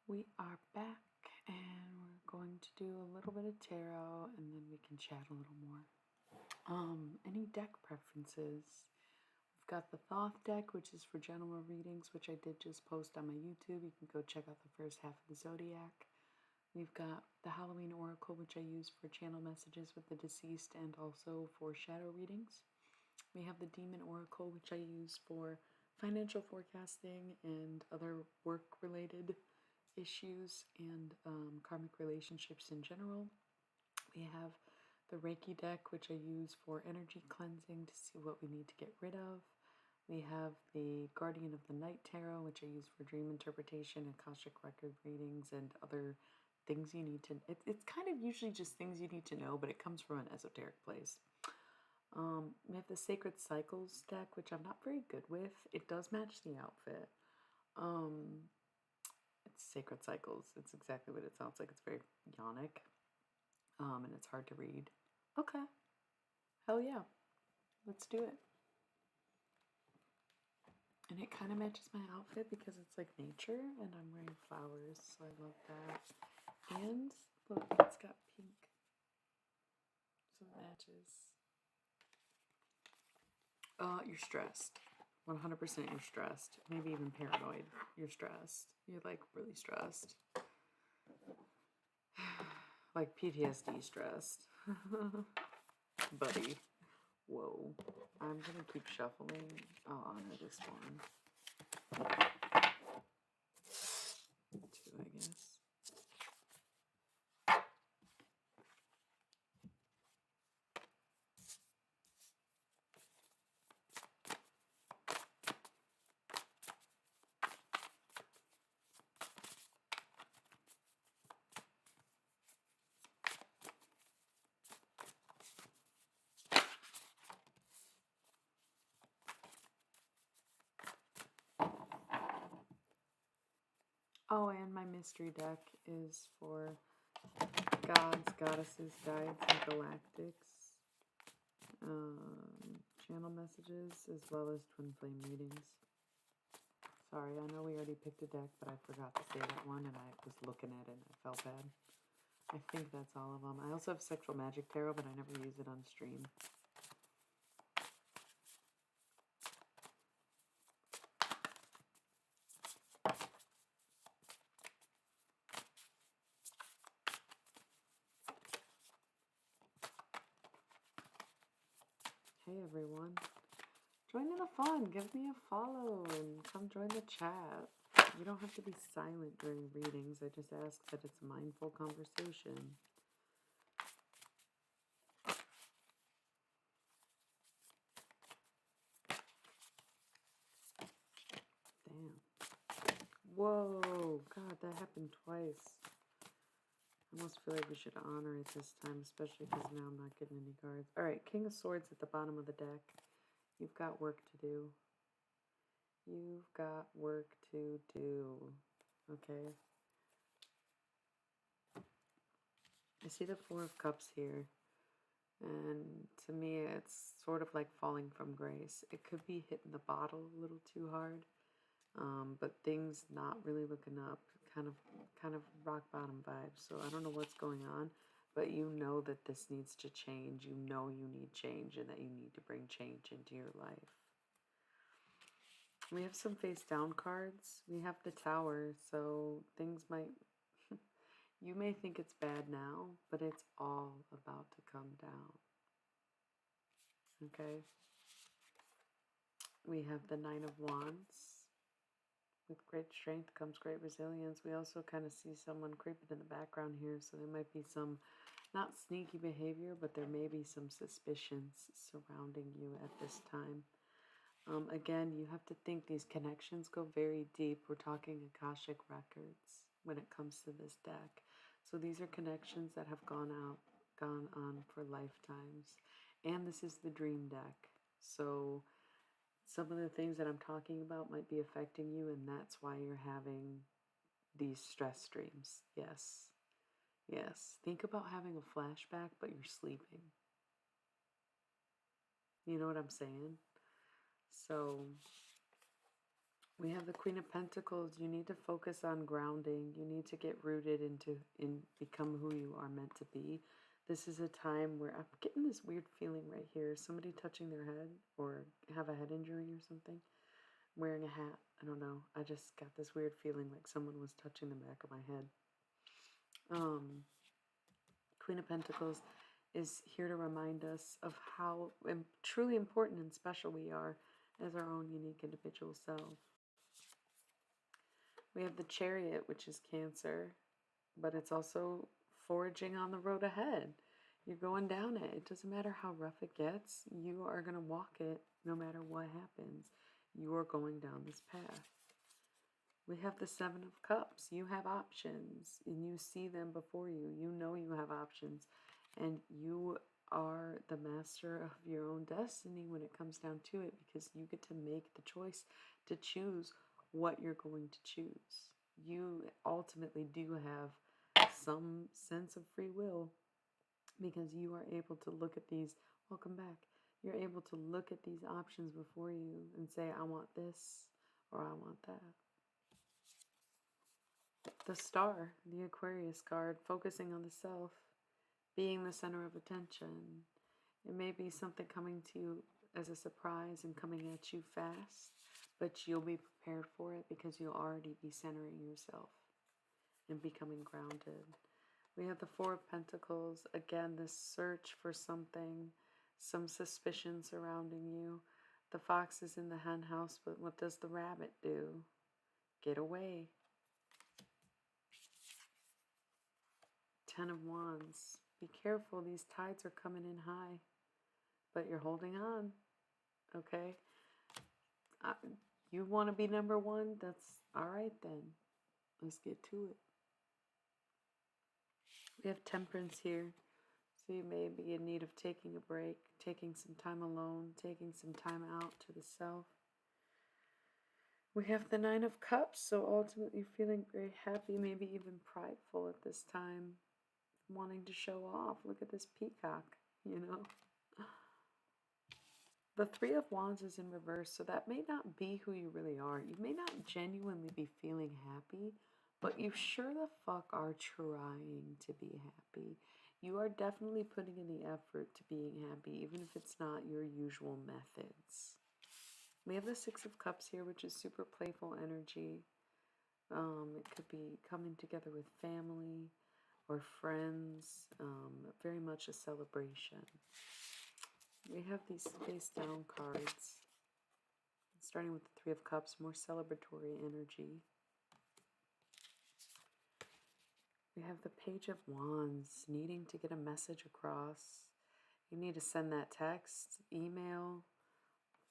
We are back and we're going to do a little bit of tarot and then we can chat a little more. Any deck preferences? We've got the Thoth deck, which is for general readings, which I did just post on my YouTube. You can go check out the first half of the Zodiac. We've got the Halloween Oracle, which I use for channel messages with the deceased and also for shadow readings. We have the Demon Oracle, which I use for financial forecasting and other work-related issues and karmic relationships in general. We have the Reiki deck, which I use for energy cleansing to see what we need to get rid of. We have the Guardian of the Night Tarot, which I use for dream interpretation, Akashic record readings, and other things you need to... It's kind of usually just things you need to know, but it comes from an esoteric place. We have the Sacred Cycles deck, which I'm not very good with. It does match the outfit. It's Sacred Cycles. It's exactly what it sounds like. It's very yonic. And it's hard to read. Okay. Hell yeah. Let's do it. And it kind of matches my outfit because it's like nature and I'm wearing flowers, so I love that. And look, it's got pink. So it matches. You're stressed. 100% you're stressed. Maybe even paranoid. You're stressed. You're like really stressed. Like PTSD stressed. Buddy. Whoa. I'm gonna keep shuffling. I'll honor this one. 2, I guess. Oh, and my mystery deck is for gods, goddesses, guides, and galactics. Channel messages, as well as twin flame readings. Sorry, I know we already picked a deck, but I forgot to say that one, and I was looking at it, and I felt bad. I think that's all of them. I also have Sexual Magic Tarot, but I never use it on stream. Hey everyone, join in the fun, give me a follow, and come join the chat. You don't have to be silent during readings, I just ask that it's a mindful conversation. Damn. Whoa, God, that happened twice. I almost feel like we should honor it this time, especially because now I'm not getting any cards. Alright, King of Swords at the bottom of the deck. You've got work to do. You've got work to do. Okay. I see the Four of Cups here. And to me, it's sort of like falling from grace. It could be hitting the bottle a little too hard. But things not really looking up. Kind of rock bottom vibes. So I don't know what's going on. But you know that this needs to change. You know you need change and that you need to bring change into your life. We have some face down cards. We have the Tower, so things might... You may think it's bad now, but it's all about to come down. Okay? We have the Nine of Wands. With great strength comes great resilience. We also kind of see someone creeping in the background here, so there might be some, not sneaky behavior, but there may be some suspicions surrounding you at this time. Again, you have to think these connections go very deep. We're talking Akashic records when it comes to this deck. So these are connections that have gone on for lifetimes. And this is the dream deck. So some of the things that I'm talking about might be affecting you, and that's why you're having these stress dreams. Yes. Yes. Think about having a flashback, but you're sleeping. You know what I'm saying? So We have the Queen of Pentacles. You need to focus on grounding. You need to get rooted in become who you are meant to be. This is a time where I'm getting this weird feeling right here. Somebody touching their head or have a head injury or something. Wearing a hat. I don't know. I just got this weird feeling like someone was touching the back of my head. Queen of Pentacles is here to remind us of how truly important and special we are as our own unique individual self. We have the Chariot, which is Cancer, but it's also foraging on the road ahead. You're going down it. It doesn't matter how rough it gets. You are going to walk it no matter what happens. You are going down this path. We have the Seven of Cups. You have options, and you see them before you. You know you have options, and you are the master of your own destiny when it comes down to it, because you get to make the choice to choose what you're going to choose. You ultimately do have some sense of free will, because you are able to look at these, welcome back, you're able to look at these options before you and say, I want this or I want that. The Star, the Aquarius card, focusing on the self, being the center of attention. It may be something coming to you as a surprise and coming at you fast, but you'll be prepared for it because you'll already be centering yourself and becoming grounded. We have the Four of Pentacles. Again, this search for something, some suspicion surrounding you. The fox is in the hen house, but what does the rabbit do? Get away. Ten of Wands. Be careful, these tides are coming in high, but you're holding on, okay? You want to be number one? That's all right then. Let's get to it. We have Temperance here. So you may be in need of taking a break, taking some time alone, taking some time out to the self. We have the Nine of Cups, so ultimately feeling very happy, maybe even prideful at this time, wanting to show off. Look at this peacock, you know. The Three of Wands is in reverse, so that may not be who you really are. You may not genuinely be feeling happy, but you sure the fuck are trying to be happy. You are definitely putting in the effort to being happy, even if it's not your usual methods. We have the Six of Cups here, which is super playful energy. It could be coming together with family or friends, very much a celebration. We have these face down cards, starting with the Three of Cups, more celebratory energy. We have the Page of Wands, needing to get a message across. You need to send that text, email,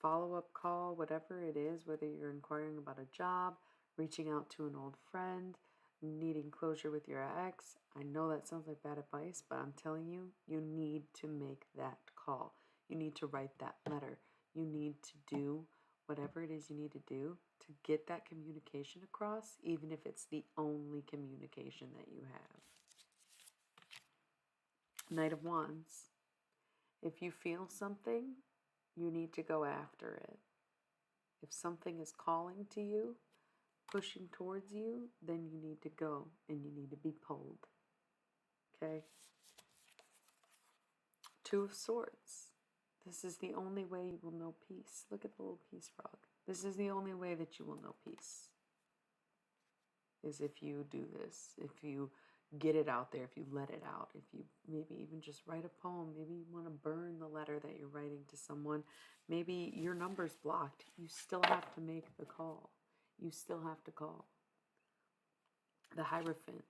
follow-up call, whatever it is, whether you're inquiring about a job, reaching out to an old friend, needing closure with your ex. I know that sounds like bad advice, but I'm telling you, you need to make that call. You need to write that letter. You need to do whatever it is you need to do to get that communication across, even if it's the only communication that you have. Knight of Wands. If you feel something, you need to go after it. If something is calling to you, pushing towards you, then you need to go and you need to be pulled. Okay? Two of Swords. This is the only way you will know peace. Look at the little peace frog. This is the only way that you will know peace. Is if you do this. If you get it out there. If you let it out. If you maybe even just write a poem. Maybe you want to burn the letter that you're writing to someone. Maybe your number's blocked. You still have to make the call. You still have to call. The Hierophant.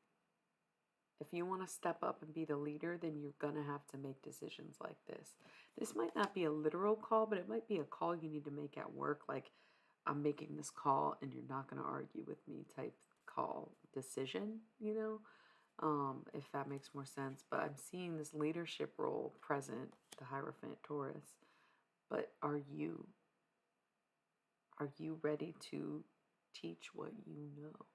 If you want to step up and be the leader, then you're going to have to make decisions like this. This might not be a literal call, but it might be a call you need to make at work. Like, I'm making this call and you're not going to argue with me type call decision, you know, if that makes more sense. But I'm seeing this leadership role present, the Hierophant Taurus. But are you ready to teach what you know?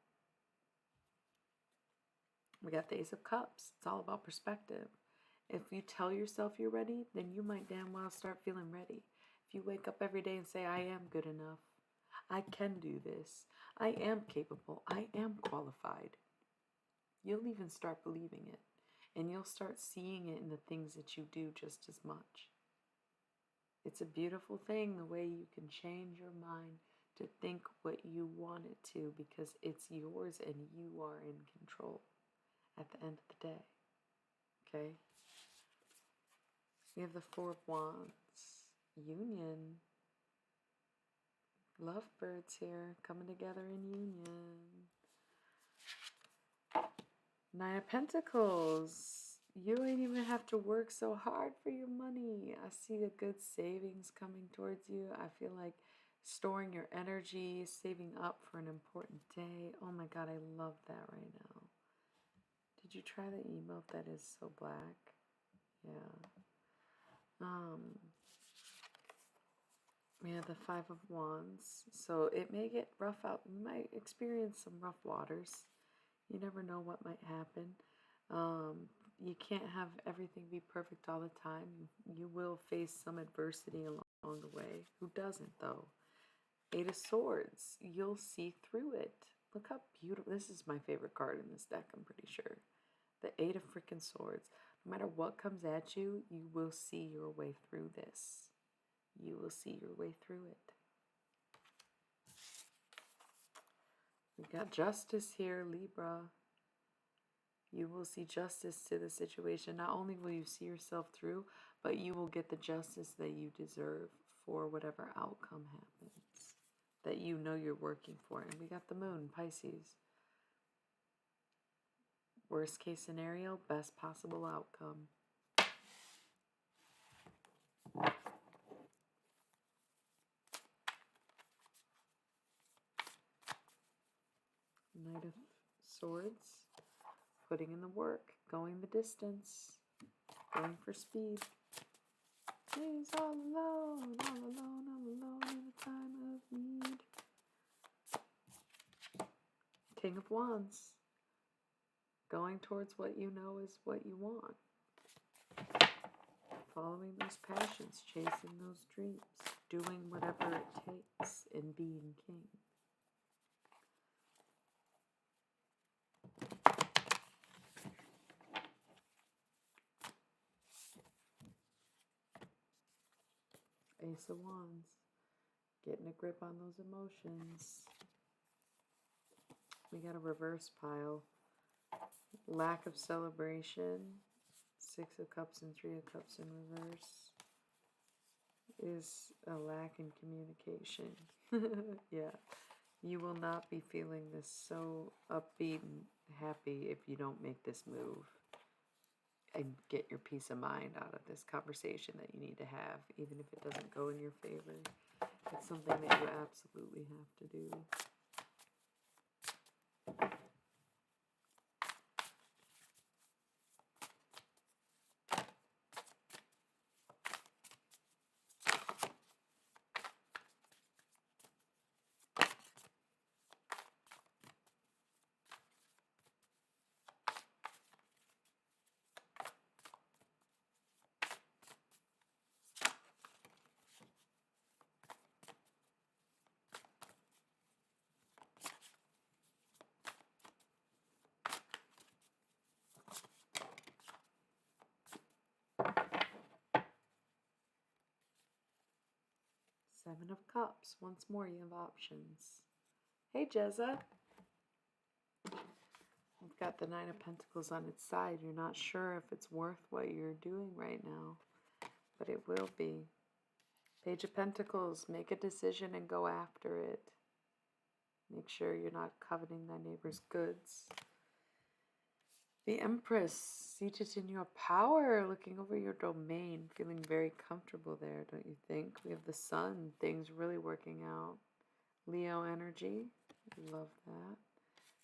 We got the Ace of Cups. It's all about perspective. If you tell yourself you're ready, then you might damn well start feeling ready. If you wake up every day and say, I am good enough, I can do this. I am capable. I am qualified. You'll even start believing it. And you'll start seeing it in the things that you do just as much. It's a beautiful thing the way you can change your mind to think what you want it to, because it's yours and you are in control at the end of the day. Okay? We have the Four of Wands. Union. Lovebirds here coming together in union. Nine of Pentacles. You ain't even have to work so hard for your money. I see the good savings coming towards you. I feel like storing your energy, saving up for an important day. Oh my God, I love that right now. Did you try the emote that is so black? Yeah. We have the Five of Wands. So it may get rough out. You might experience some rough waters. You never know what might happen. You can't have everything be perfect all the time. You will face some adversity along the way. Who doesn't, though? Eight of Swords. You'll see through it. Look how beautiful. This is my favorite card in this deck, I'm pretty sure. The Eight of freaking Swords. No matter what comes at you, you will see your way through this. You will see your way through it. We got Justice here, Libra. You will see justice to the situation. Not only will you see yourself through, but you will get the justice that you deserve for whatever outcome happens that you know you're working for. And we got the Moon, Pisces. Worst case scenario, best possible outcome. Knight of Swords. Putting in the work, going the distance, going for speed. He's all alone, all alone, all alone in a time of need. King of Wands. Going towards what you know is what you want. Following those passions, chasing those dreams, doing whatever it takes in being king. Ace of Wands. Getting a grip on those emotions. We got a reverse pile. Lack of celebration. Six of Cups and Three of Cups in reverse is a lack in communication. Yeah. You will not be feeling this so upbeat and happy if you don't make this move and get your peace of mind out of this conversation that you need to have, even if it doesn't go in your favor. It's something that you absolutely have to do. Seven of Cups. Once more, you have options. Hey, Jezza. We've got the Nine of Pentacles on its side. You're not sure if it's worth what you're doing right now, but it will be. Page of Pentacles. Make a decision and go after it. Make sure you're not coveting thy neighbor's goods. The Empress, seated in your power, looking over your domain, feeling very comfortable there, don't you think? We have the Sun, things really working out. Leo energy, love that.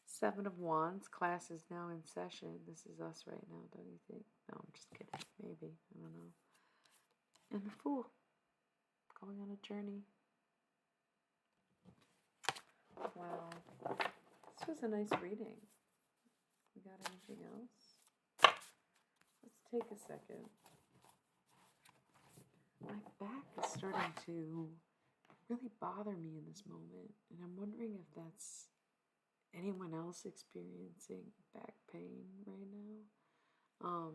Seven of Wands, class is now in session. This is us right now, don't you think? No, I'm just kidding. Maybe, I don't know. And the Fool, going on a journey. Wow, this was a nice reading. We got anything else? Let's take a second. My back is starting to really bother me in this moment. And I'm wondering if that's anyone else experiencing back pain right now.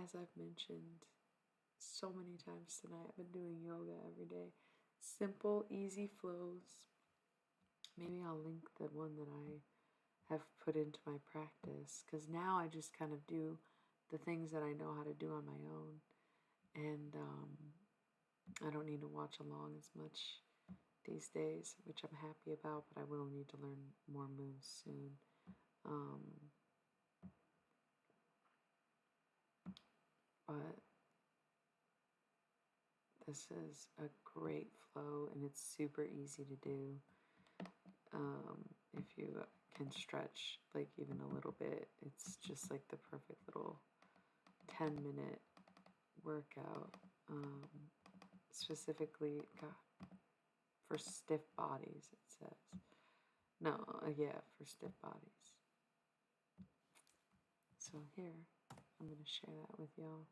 As I've mentioned so many times tonight, I've been doing yoga every day. Simple, easy flows. Maybe I'll link the one that I have put into my practice, because now I just kind of do the things that I know how to do on my own, and I don't need to watch along as much these days, which I'm happy about, but I will need to learn more moves soon. But this is a great flow, and it's super easy to do. If you can stretch like even a little bit, it's just like the perfect little 10-minute workout. Specifically, for stiff bodies, it says. No, yeah, for stiff bodies. So here, I'm going to share that with y'all.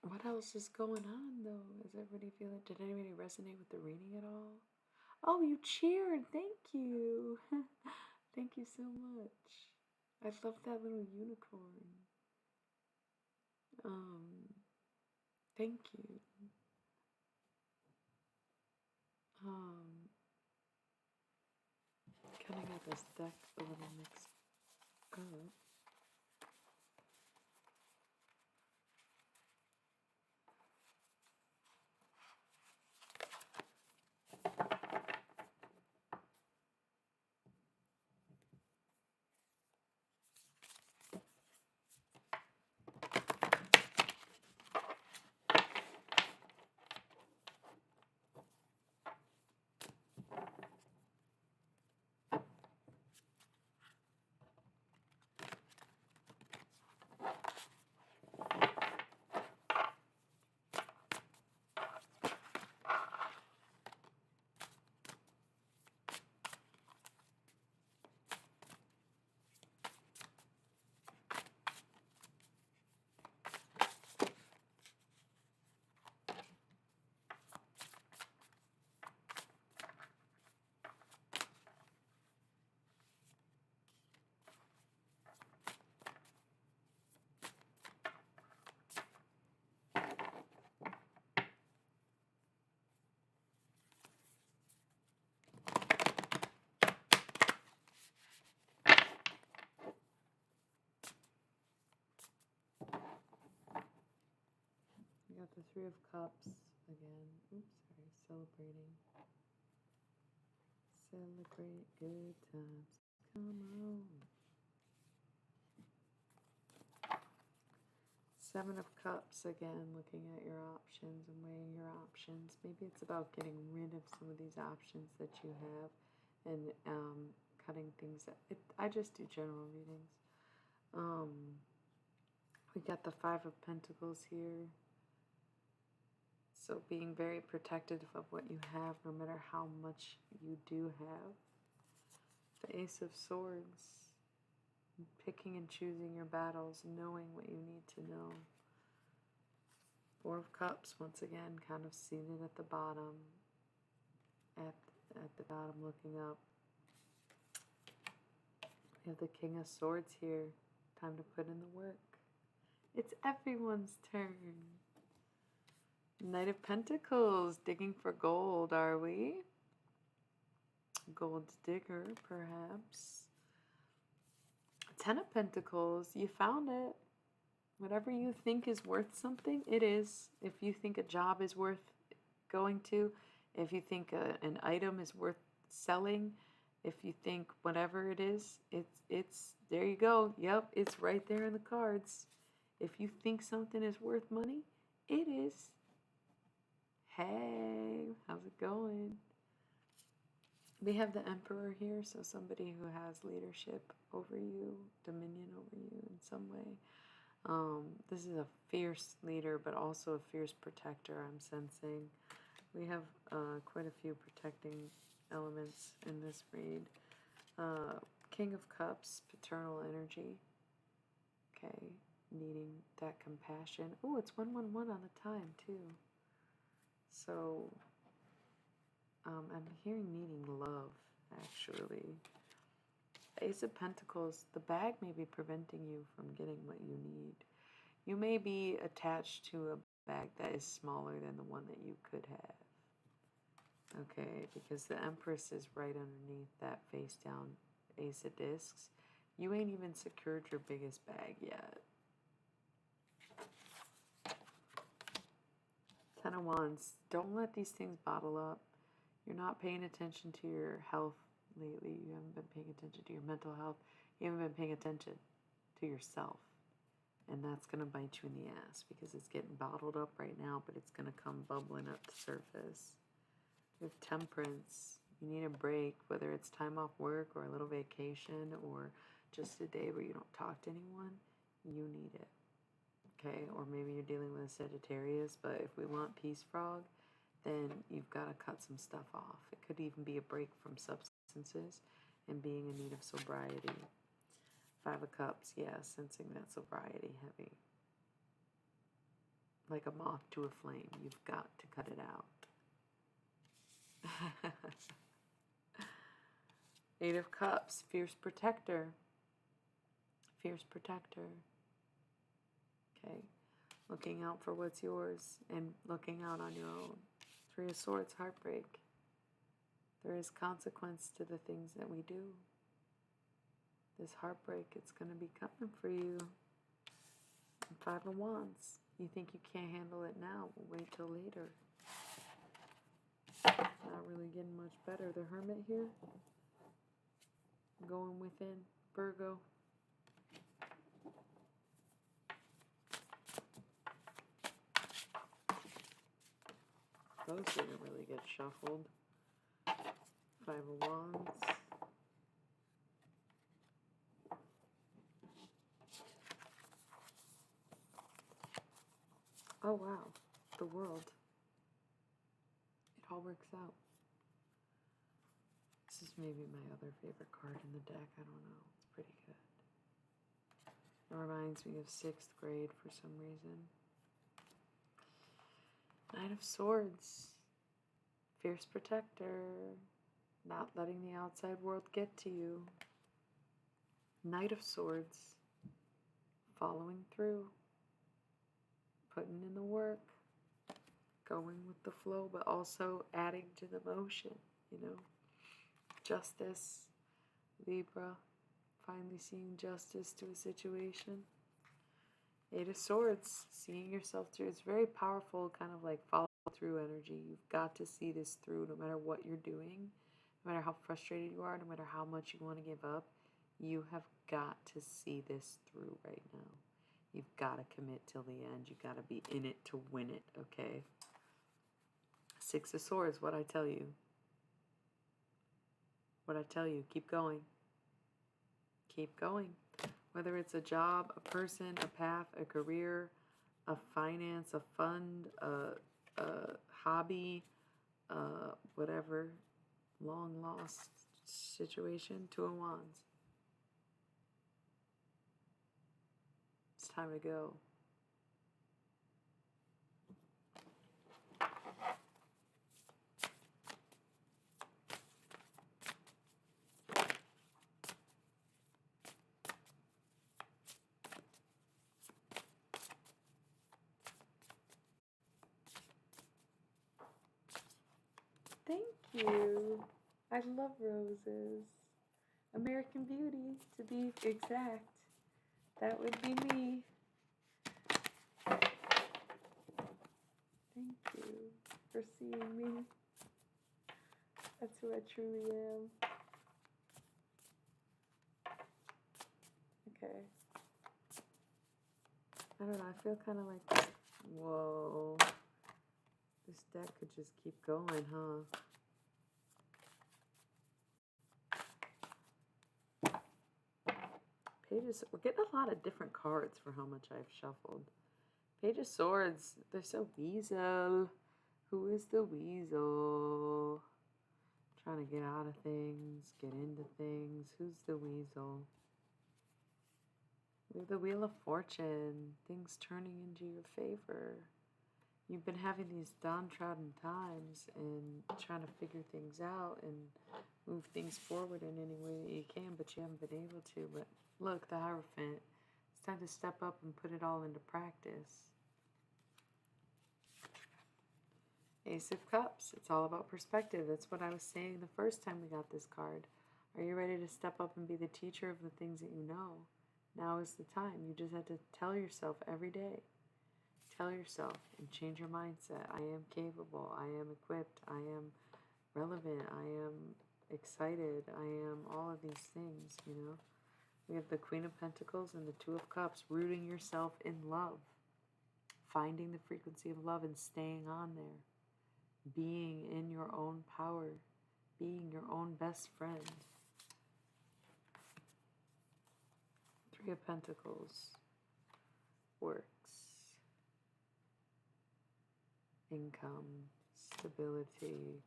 What else is going on, though? Does everybody feel it? Did anybody resonate with the reading at all? Oh, you cheered. Thank you. Thank you so much. I love that little unicorn. Thank you. Kind of got this deck a little mixed up. We got the Three of Cups again. Oops, sorry. Celebrating. Celebrate good times. Come on. Seven of Cups again, looking at your options and weighing your options. Maybe it's about getting rid of some of these options that you have and cutting things out. I just do general readings. We got the Five of Pentacles here. So being very protective of what you have, no matter how much you do have. The Ace of Swords. Picking and choosing your battles, knowing what you need to know. Four of Cups, once again, kind of seated at the bottom. At the bottom, looking up. We have the King of Swords here. Time to put in the work. It's everyone's turn. Knight of Pentacles, digging for gold, are we? Gold digger, perhaps. Ten of Pentacles, you found it. Whatever you think is worth something, it is. If you think a job is worth going to, if you think an item is worth selling, if you think whatever it is, it's there you go. Yep, it's right there in the cards. If you think something is worth money, it is. Hey, how's it going? We have the Emperor here, so somebody who has leadership over you, dominion over you in some way. This is a fierce leader, but also a fierce protector, I'm sensing. We have quite a few protecting elements in this read. King of Cups, paternal energy. Okay. needing that compassion. Oh, it's 111 on the time too. So I'm hearing needing love, actually. Ace of Pentacles, the bag may be preventing you from getting what you need. You may be attached to a bag that is smaller than the one that you could have. Okay, because the Empress is right underneath that face down Ace of Discs. You ain't even secured your biggest bag yet. 10 of Wands. Don't let these things bottle up. You're not paying attention to your health lately. You haven't been paying attention to your mental health. You haven't been paying attention to yourself. And that's going to bite you in the ass because it's getting bottled up right now, but it's going to come bubbling up to surface. With Temperance, you need a break, whether it's time off work or a little vacation or just a day where you don't talk to anyone. You need it. Okay, or maybe you're dealing with a Sagittarius, but if we want peace, frog, then you've got to cut some stuff off. It could even be a break from substances and being in need of sobriety. 5 of Cups, yeah, sensing that sobriety heavy. Like a moth to a flame, you've got to cut it out. 8 of Cups, fierce protector. Fierce protector. Okay, looking out for what's yours and looking out on your own. 3 of Swords, heartbreak. There is consequence to the things that we do. This heartbreak, it's going to be coming for you. And 5 of Wands. You think you can't handle it now. We'll wait till later. Not really getting much better. The Hermit here. Going within. Virgo. Those didn't really get shuffled. 5 of Wands. Oh wow, the World. It all works out. This is maybe my other favorite card in the deck. I don't know. It's pretty good. It reminds me of 6th grade for some reason. 9 of Swords. Fierce protector. Not letting the outside world get to you. Knight of Swords. Following through. Putting in the work. Going with the flow, but also adding to the motion, you know. Justice. Libra. Finally seeing justice to a situation. 8 of Swords. Seeing yourself through. It's very powerful, kind of like follow through energy. You've got to see this through no matter what you're doing. No matter how frustrated you are, no matter how much you want to give up, you have got to see this through right now. You've got to commit till the end. You've got to be in it to win it, okay? 6 of Swords, what I tell you. What I tell you, keep going. Keep going. Whether it's a job, a person, a path, a career, a finance, a fund, a hobby, whatever, long lost situation, 2 of Wands. It's time to go. Thank you. I love roses. American Beauty, to be exact. That would be me. Thank you for seeing me. That's who I truly am. Okay. I don't know, I feel kind of like, whoa. This deck could just keep going, huh? Pages, we're getting a lot of different cards for how much I've shuffled. Page of Swords, they're so weasel. Who is the weasel? Trying to get out of things, get into things. Who's the weasel? We have the Wheel of Fortune, things turning into your favor. You've been having these downtrodden times and trying to figure things out and move things forward in any way that you can, but you haven't been able to. But look, the Hierophant, it's time to step up and put it all into practice. Ace of Cups, it's all about perspective. That's what I was saying the first time we got this card. Are you ready to step up and be the teacher of the things that you know? Now is the time. You just have to tell yourself every day. Tell yourself and change your mindset. I am capable. I am equipped. I am relevant. I am excited. I am all of these things, you know. We have the Queen of Pentacles and the Two of Cups, rooting yourself in love. Finding the frequency of love and staying on there. Being in your own power. Being your own best friend. Three of Pentacles. Works. Income. Stability.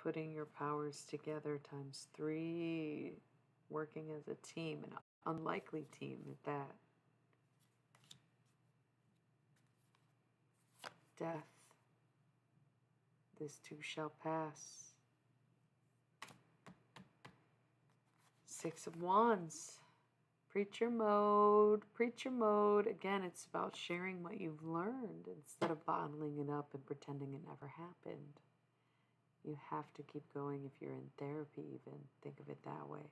Putting your powers together times 3. Working as a team. An unlikely team at that. Death. This too shall pass. 6 of Wands. Preacher mode. Preacher mode. Again, it's about sharing what you've learned instead of bottling it up and pretending it never happened. You have to keep going if you're in therapy even. Think of it that way.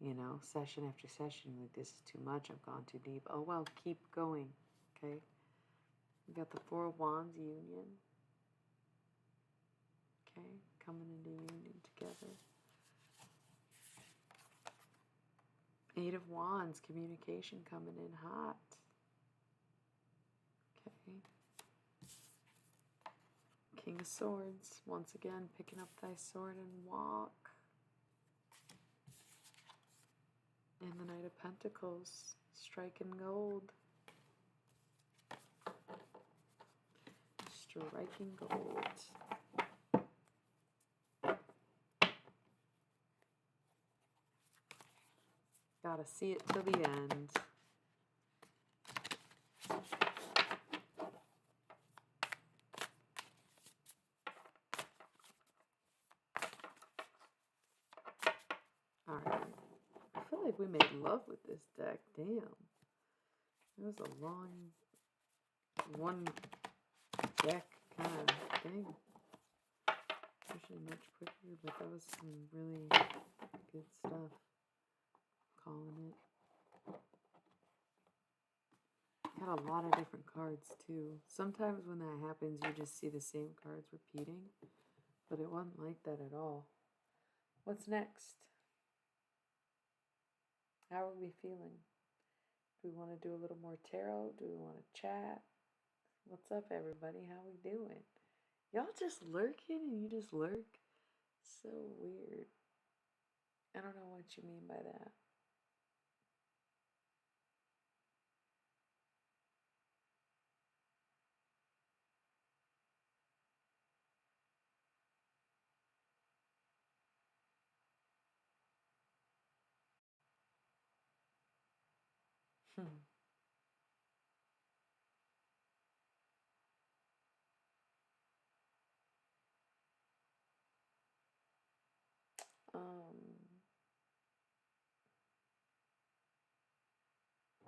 You know, session after session, like this is too much, I've gone too deep. Oh well, keep going, okay? We got the 4 of Wands, union. Okay, coming into union together. 8 of Wands, communication coming in hot. Okay. King of Swords, once again, picking up thy sword and walk. And the Knight of Pentacles, striking gold. Striking gold. Gotta see it till the end. Alright. I feel like we made love with this deck. Damn. It was a long one deck kind of thing. Usually much quicker, but that was some really good stuff. Calling it. Had a lot of different cards too. Sometimes when that happens, you just see the same cards repeating, but it wasn't like that at all. What's next? How are we feeling? Do we want to do a little more tarot? Do we want to chat? What's up, everybody? How we doing? Y'all just lurking and you just lurk? So weird. I don't know what you mean by that.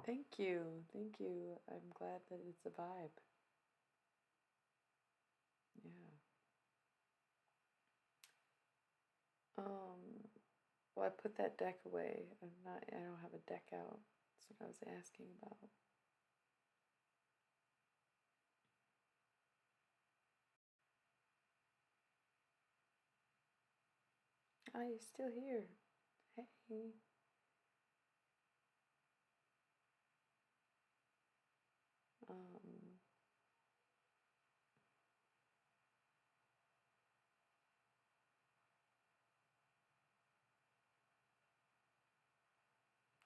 Thank you. Thank you. I'm glad that it's a vibe. Yeah. Well, I put that deck away. I don't have a deck out. That's what I was asking about. Oh, you're still here. Hey.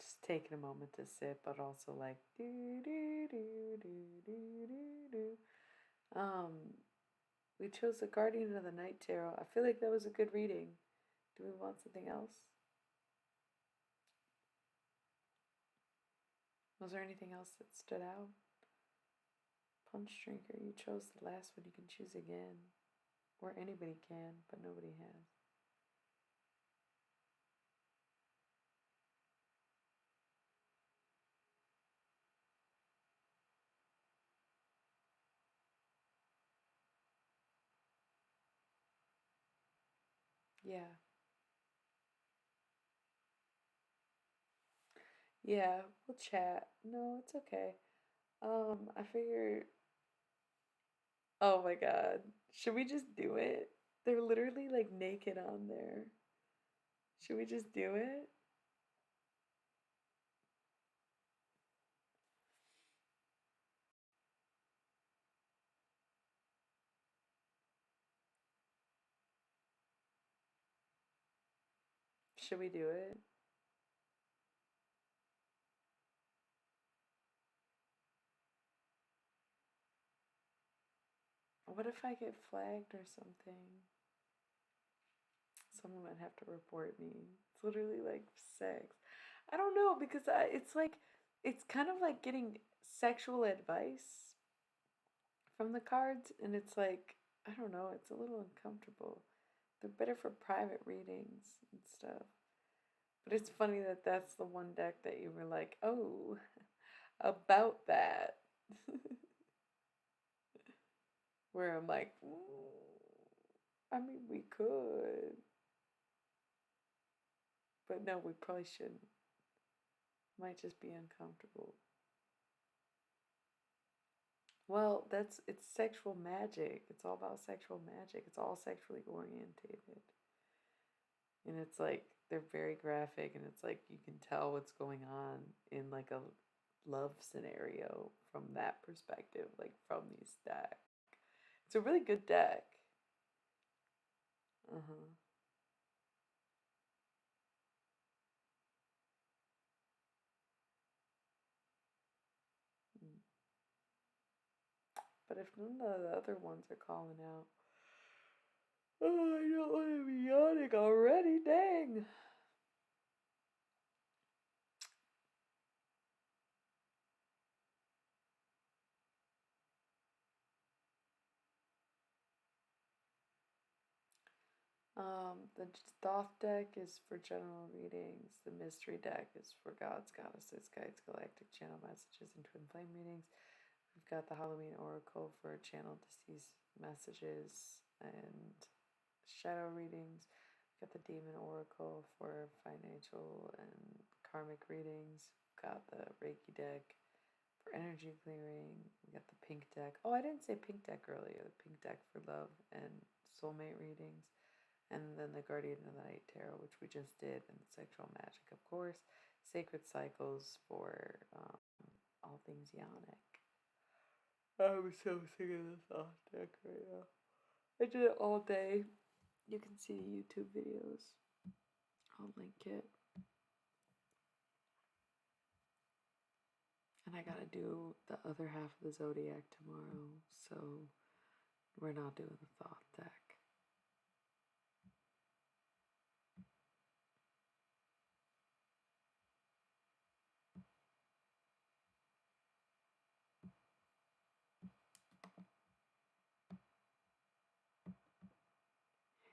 Just taking a moment to sit, but also like do do do do do do do. We chose the Guardian of the Night Tarot. I feel like that was a good reading. Do we want something else? Was there anything else that stood out? Punch Drinker, you chose the last one. You can choose again. Or anybody can, but nobody has. Yeah. Yeah, we'll chat. No, it's okay. I figured, oh my God. Should we just do it? They're literally like naked on there. Should we just do it? Should we do it? What if I get flagged or something? Someone might have to report me. It's literally like sex. I don't know because it's like it's kind of like getting sexual advice from the cards, and it's like I don't know. It's a little uncomfortable. They're better for private readings and stuff. But it's funny that that's the one deck that you were like, oh, about that. Where I'm like, I mean, we could. But no, we probably shouldn't. Might just be uncomfortable. Well, it's sexual magic. It's all about sexual magic. It's all sexually orientated. And it's like they're very graphic and it's like you can tell what's going on in like a love scenario from that perspective, like from these decks. It's a really good deck. Uh-huh. Mm. But if none of the other ones are calling out, oh, I don't want to be yawning already. Dang. The Thoth deck is for general readings. The Mystery deck is for gods, goddesses, guides, galactic channel messages, and twin flame readings. We've got the Halloween Oracle for channel deceased messages and shadow readings. We've got the Demon Oracle for financial and karmic readings. We've got the Reiki deck for energy clearing. We got the pink deck. Oh, I didn't say pink deck earlier. The pink deck for love and soulmate readings. And then the Guardian of the Night Tarot, which we just did, and sexual magic, of course. Sacred cycles for all things Yonic. I'm so sick of this off deck right now. I did it all day. You can see YouTube videos. I'll link it. And I gotta do the other half of the Zodiac tomorrow, so we're not doing the Thoth deck.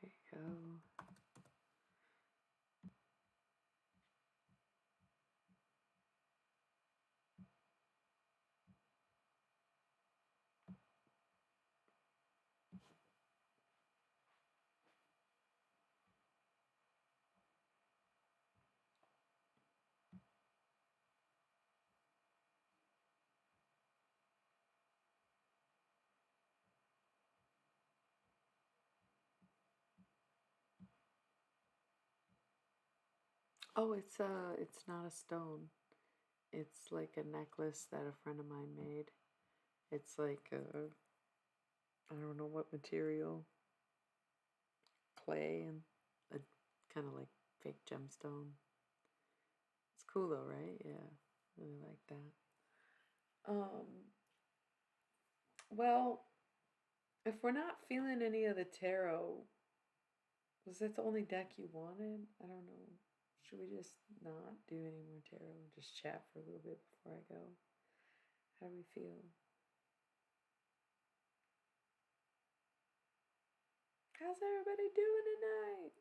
Here you go. Oh, it's not a stone. It's like a necklace that a friend of mine made. It's like I don't know what material, clay and a kind of like fake gemstone. It's cool though, right? Yeah, really like that. Well, if we're not feeling any of the tarot, was that the only deck you wanted? I don't know. Should we just not do any more tarot? Just chat for a little bit before I go? How do we feel? How's everybody doing tonight?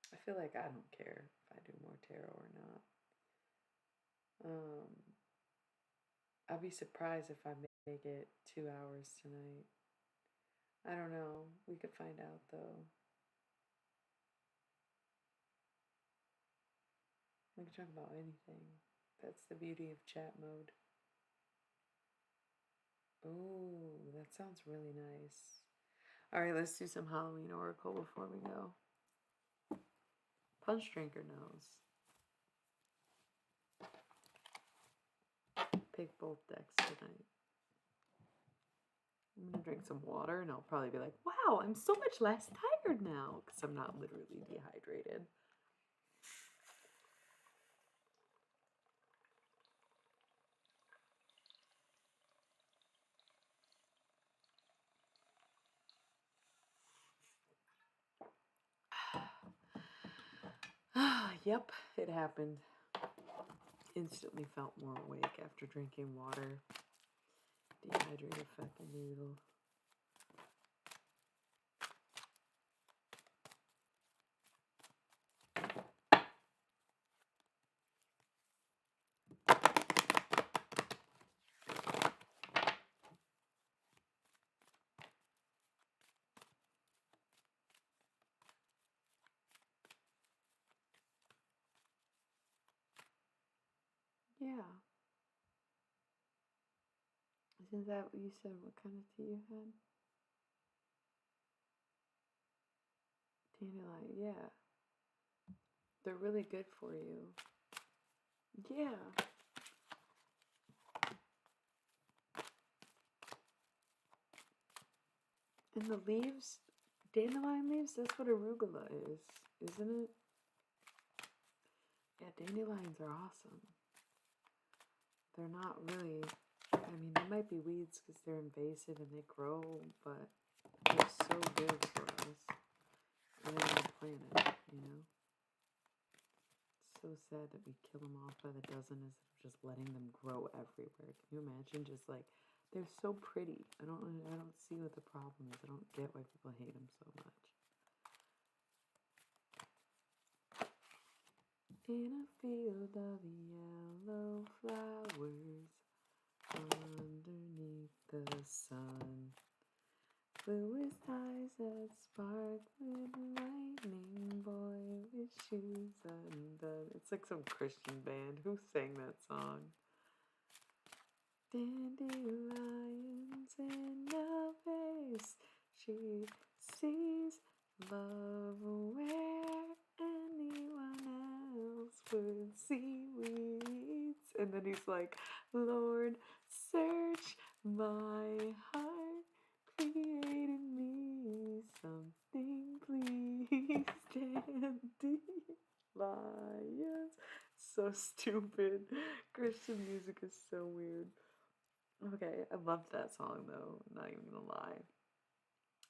I feel like I don't care if I do more tarot or not. I'll be surprised if I make it 2 hours tonight. I don't know. We could find out though. We can talk about anything. That's the beauty of chat mode. Oh, that sounds really nice. All right, let's do some Halloween Oracle before we go. Punch Drinker knows. Pick both decks tonight. I'm gonna drink some water and I'll probably be like, wow, I'm so much less tired now because I'm not literally dehydrated. Yep, it happened. Instantly felt more awake after drinking water. Dehydrated fucking noodle. Yeah. Isn't that what you said? What kind of tea you had? Dandelion, yeah. They're really good for you. Yeah. And the leaves, dandelion leaves, that's what arugula is, isn't it? Yeah, dandelions are awesome. They're not really, I mean, they might be weeds because they're invasive and they grow, but they're so good for us and on the planet, you know? It's so sad that we kill them off by the dozen instead of just letting them grow everywhere. Can you imagine? Just like, they're so pretty. I don't see what the problem is. I don't get why people hate them so much. In a field of yellow flowers, underneath the sun, bluest eyes that spark with lightning, boy with shoes undone. It's like some Christian band. Who sang that song? Dandelions in a vase, she sees love where anyone else would see weeds. And then he's like, Lord, search my heart, create in me something, please. Dandelions. So stupid. Christian music is so weird. Okay, I loved that song though, not even gonna lie.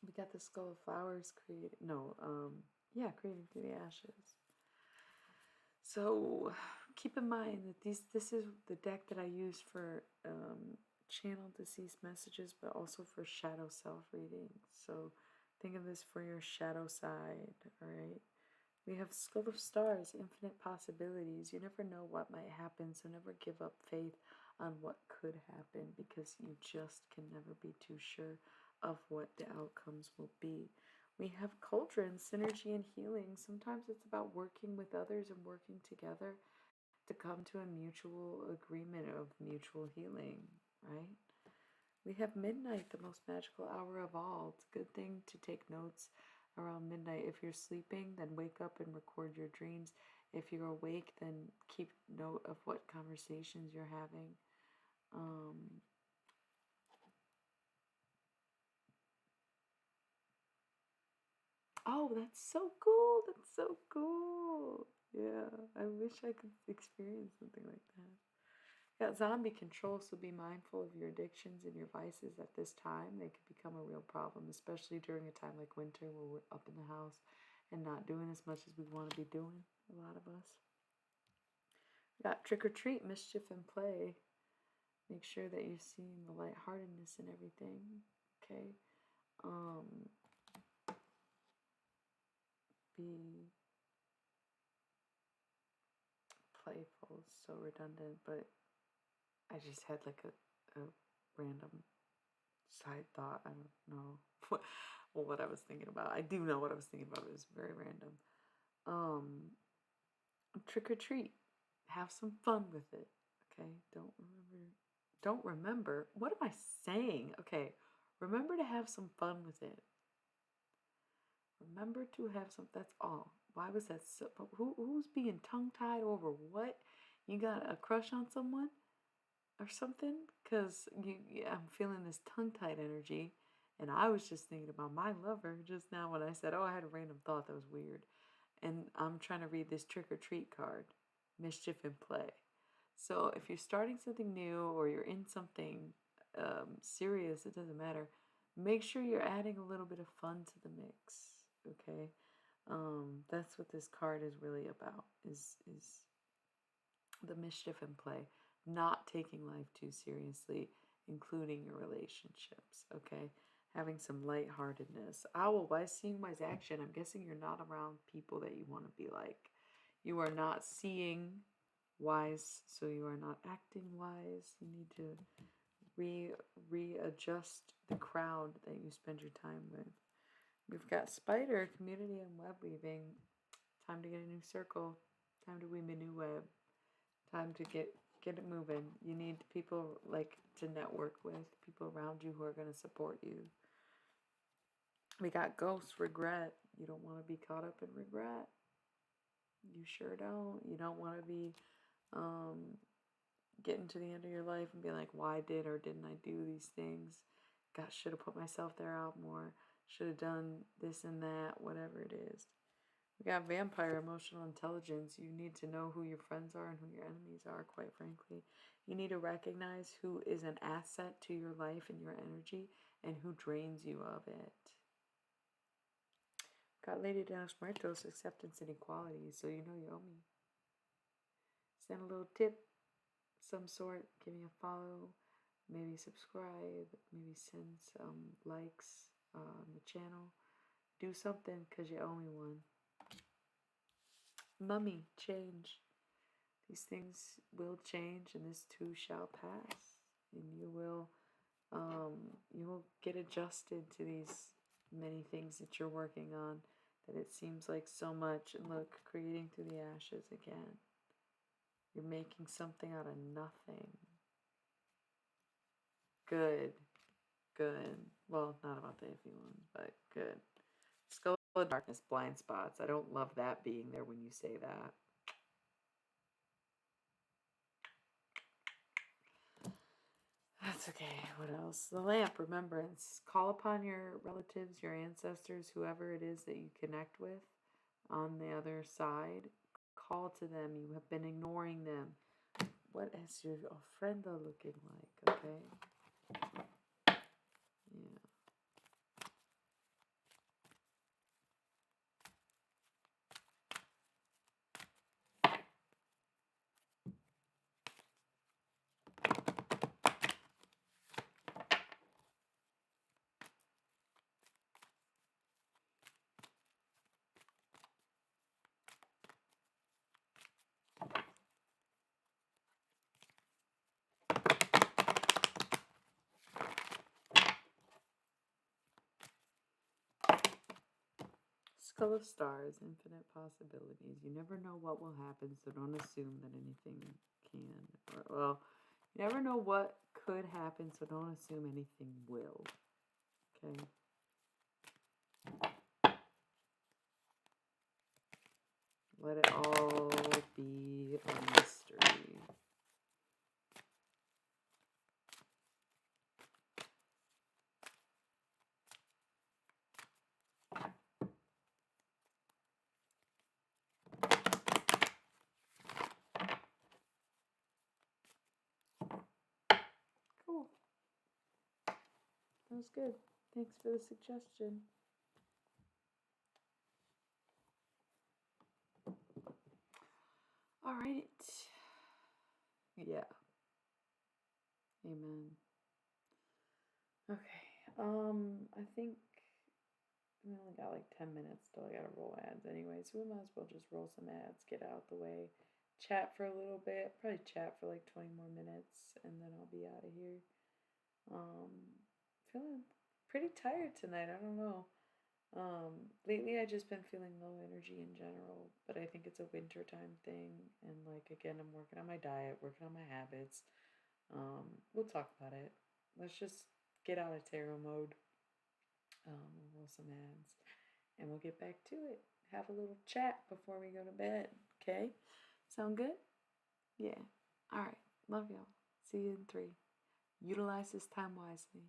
We got the Skull of Flowers created, creating through the ashes. So keep in mind that this is the deck that I use for channel deceased messages, but also for shadow self readings. So think of this for your shadow side, alright? We have Skull of Stars, infinite possibilities. You never know what might happen, so never give up faith on what could happen because you just can never be too sure of what the outcomes will be. We have Cauldron, synergy and healing. Sometimes it's about working with others and working together to come to a mutual agreement of mutual healing, right? We have midnight, the most magical hour of all. It's a good thing to take notes around midnight. If you're sleeping, then wake up and record your dreams. If you're awake, then keep note of what conversations you're having. Oh, that's so cool. That's so cool. Yeah, I wish I could experience something like that. Yeah, zombie control, so be mindful of your addictions and your vices at this time. They could become a real problem, especially during a time like winter where we're up in the house and not doing as much as we want to be doing. a lot of us. We got trick or treat, mischief and play. Make sure that you're seeing the lightheartedness in everything. Okay. Be playful, so redundant, but I just had like a random side thought. I don't know what I was thinking about. I do know what I was thinking about. It was very random. Trick or treat. Have some fun with it. Okay? Don't remember. What am I saying? Okay. Remember to have some fun with it. Remember to have some. That's all. Why was that so? Who's being tongue-tied over what? You got a crush on someone or something? Because I'm feeling this tongue-tied energy. And I was just thinking about my lover just now when I said, oh, I had a random thought that was weird. And I'm trying to read this trick or treat card, mischief and play. So if you're starting something new or you're in something serious, it doesn't matter. Make sure you're adding a little bit of fun to the mix. Okay, that's what this card is really about. Is the mischief and play, not taking life too seriously, including your relationships. Okay, having some lightheartedness. Owl, wise seeing wise action. I'm guessing you're not around people that you want to be like. You are not seeing wise, so you are not acting wise. You need to readjust the crowd that you spend your time with. We've got spider, community, and web weaving. Time to get a new circle. Time to weave a new web. Time to get it moving. You need people like to network with, people around you who are going to support you. We got ghost, regret. You don't want to be caught up in regret. You sure don't. You don't want to be getting to the end of your life and be like, why did or didn't I do these things? God, should have put myself there out more. Should have done this and that, whatever it is. We got vampire, emotional intelligence. You need to know who your friends are and who your enemies are, quite frankly. You need to recognize who is an asset to your life and your energy and who drains you of it. Got Lady de los Muertos, acceptance and equality, so you know you owe me. Send a little tip, some sort, give me a follow, maybe subscribe, maybe send some likes on the channel. Do something because you owe me one. Mummy, change. These things will change, and this too shall pass. And you will get adjusted to these many things that you're working on. That it seems like so much. And look, creating through the ashes again. You're making something out of nothing. Good. Good. Well, not about the iffy ones, but good. Skull of darkness, blind spots. I don't love that being there when you say that. That's okay. What else? The lamp, remembrance. Call upon your relatives, your ancestors, whoever it is that you connect with on the other side. Call to them. You have been ignoring them. What is your ofrenda looking like? Okay. Yeah. Skull of stars, infinite possibilities. You never know what will happen, so don't assume that anything can. Well, you never know what could happen, so don't assume anything will. Okay? Let it all be a mystery. Cool. That was good. Thanks for the suggestion. right. Yeah. Amen. Okay. I think we only got like 10 minutes till I gotta roll ads anyway, so we might as well just roll some ads, get out the way, chat for a little bit, probably chat for like 20 more minutes, and then I'll be out of here. Feeling pretty tired tonight, I don't know. Lately I just been feeling low energy in general, but I think it's a wintertime thing, and like again, I'm working on my diet, working on my habits. We'll talk about it. Let's just get out of tarot mode. We'll roll some ads, and we'll get back to it. Have a little chat before we go to bed. Okay? Sound good? Yeah. All right. Love y'all. See you in 3. Utilize this time wisely.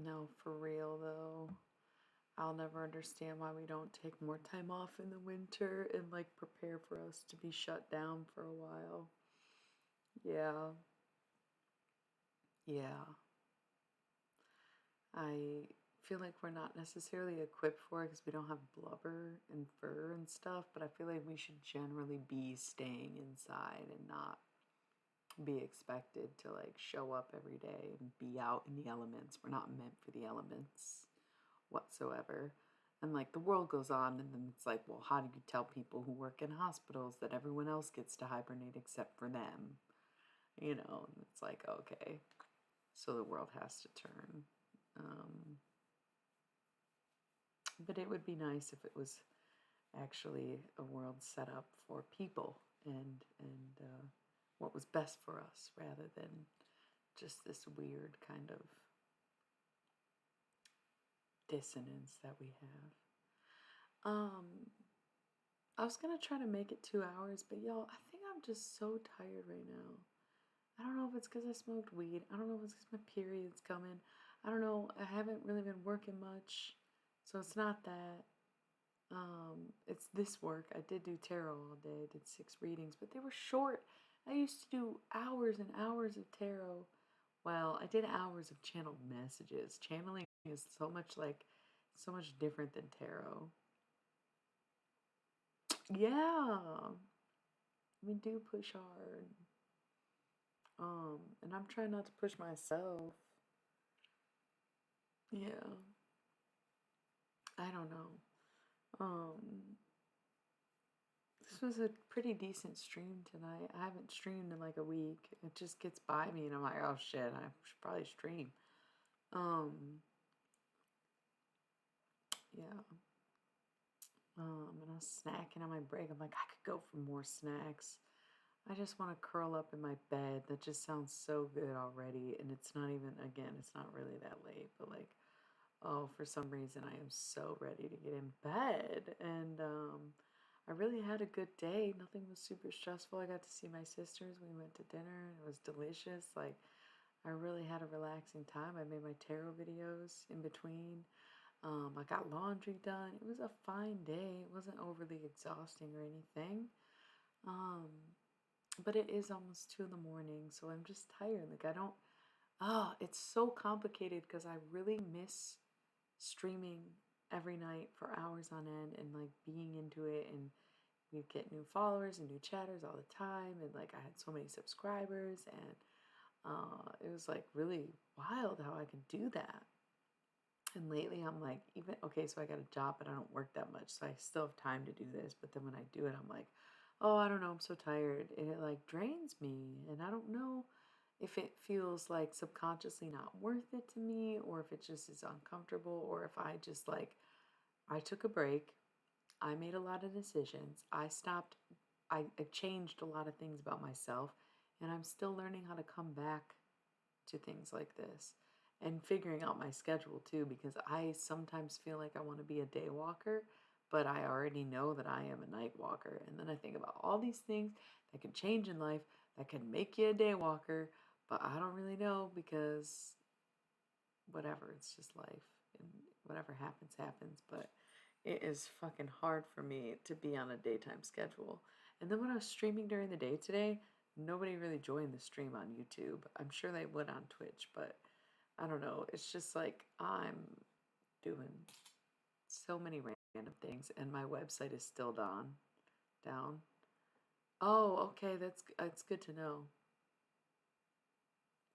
No, for real though. I'll never understand why we don't take more time off in the winter and like prepare for us to be shut down for a while. Yeah. Yeah. I feel like we're not necessarily equipped for it because we don't have blubber and fur and stuff, but I feel like we should generally be staying inside and not be expected to like show up every day and be out in the elements. We're not meant for the elements whatsoever. And like the world goes on, and then it's like, well, how do you tell people who work in hospitals that everyone else gets to hibernate except for them? You know, and it's like, okay, so the world has to turn. But it would be nice if it was actually a world set up for people and what was best for us rather than just this weird kind of dissonance that we have. I was gonna try to make it 2 hours, but y'all, I think I'm just so tired right now. I don't know if it's because I smoked weed. I don't know if it's because my period's coming. I don't know. I haven't really been working much, so it's not that. It's this work. I did do tarot all day. I did 6 readings, but they were short. I used to do hours and hours of tarot. Well, I did hours of channeled messages. Channeling is so much different than tarot. Yeah, we do push hard. And I'm trying not to push myself. Yeah, I don't know. This was a pretty decent stream tonight. I haven't streamed in like a week. It just gets by me and I'm like, oh shit, I should probably stream. Yeah. And I was snacking on my break. I'm like, I could go for more snacks. I just want to curl up in my bed. That just sounds so good already. And it's not even, again, it's not really that late, but like, oh, for some reason I am so ready to get in bed. And I really had a good day. Nothing was super stressful. I got to see my sisters. We went to dinner and it was delicious. Like, I really had a relaxing time. I made my tarot videos in between. I got laundry done. It was a fine day. It wasn't overly exhausting or anything. But it is almost 2 in the morning, so I'm just tired. Like, I don't, it's so complicated because I really miss streaming every night for hours on end and like being into it, and we'd get new followers and new chatters all the time, and like I had so many subscribers, and it was like really wild how I could do that. And lately I'm like, even okay, so I got a job but I don't work that much, so I still have time to do this, but then when I do it I'm like, oh, I don't know, I'm so tired, and it like drains me, and I don't know if it feels like subconsciously not worth it to me, or if it just is uncomfortable, or if I just like, I took a break, I made a lot of decisions, I stopped, I changed a lot of things about myself, and I'm still learning how to come back to things like this and figuring out my schedule too, because I sometimes feel like I want to be a day walker, but I already know that I am a night walker. And then I think about all these things that can change in life that can make you a day walker, but I don't really know because whatever, it's just life, and whatever happens happens. But it is fucking hard for me to be on a daytime schedule. And then when I was streaming during the day today, nobody really joined the stream on YouTube. I'm sure they would on Twitch, but I don't know. It's just like I'm doing so many random things, and my website is still down. Oh, okay, that's good to know.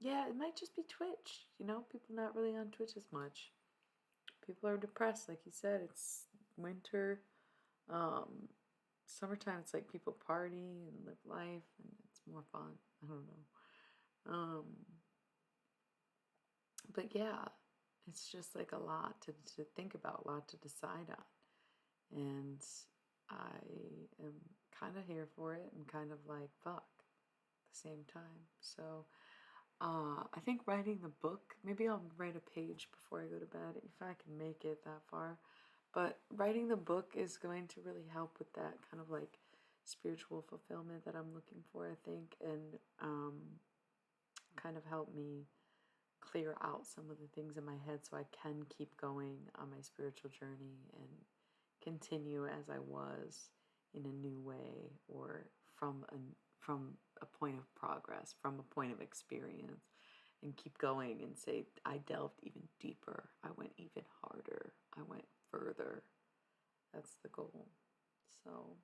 Yeah, it might just be Twitch. You know, people not really on Twitch as much. People are depressed, like you said. It's winter. Um, Summertime, it's like people party and live life, and it's more fun. I don't know. But yeah, it's just like a lot to think about, a lot to decide on. And I am kind of here for it and kind of like, fuck, at the same time. So I think writing the book, maybe I'll write a page before I go to bed if I can make it that far. But writing the book is going to really help with that kind of like spiritual fulfillment that I'm looking for, I think, and kind of help me clear out some of the things in my head so I can keep going on my spiritual journey and continue as I was in a new way, or from a point of progress, from a point of experience, and keep going and say, I delved even deeper, I went even harder, I went further. That's the goal. So,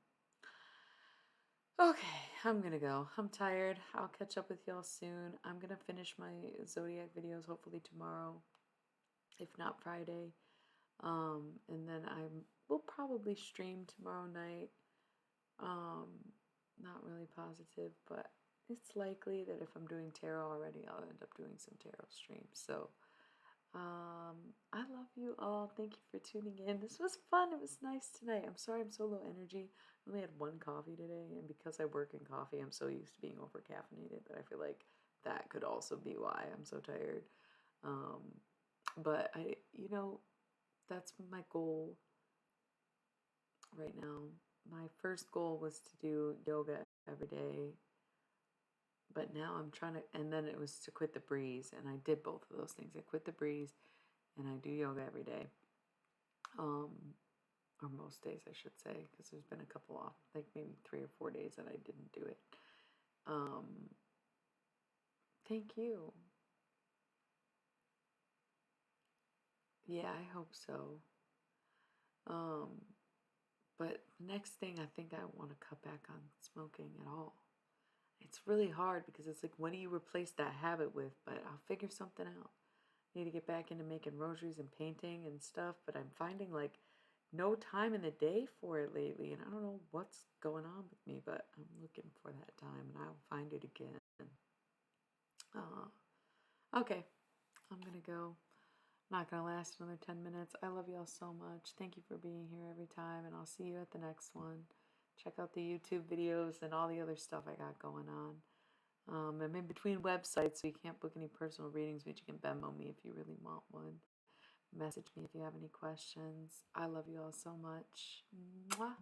okay, I'm gonna go. I'm tired. I'll catch up with y'all soon. I'm gonna finish my Zodiac videos hopefully tomorrow, if not Friday. And then I will probably stream tomorrow night. Not really positive, but it's likely that if I'm doing tarot already, I'll end up doing some tarot streams. So, I love you all. Thank you for tuning in. This was fun. It was nice tonight. I'm sorry I'm so low energy. I only had one coffee today, and because I work in coffee, I'm so used to being over caffeinated that I feel like that could also be why I'm so tired. But that's my goal right now. My first goal was to do yoga every day, but now I'm trying to, and then it was to quit the breeze, and I did both of those things. I quit the breeze, and I do yoga every day, or most days, I should say, because there's been a couple off, like maybe 3 or 4 days that I didn't do it. Thank you. Yeah, I hope so. But the next thing, I think I want to cut back on smoking at all. It's really hard because it's like, when do you replace that habit with? But I'll figure something out. Need to get back into making rosaries and painting and stuff, but I'm finding like no time in the day for it lately, and I don't know what's going on with me, but I'm looking for that time and I'll find it again. Okay, I'm gonna go. Not gonna last another 10 minutes. I love y'all so much. Thank you for being here every time, and I'll see you at the next one. Check out the YouTube videos and all the other stuff I got going on. I'm in between websites, so you can't book any personal readings, but you can Venmo me if you really want one. Message me if you have any questions. I love you all so much. Mwah.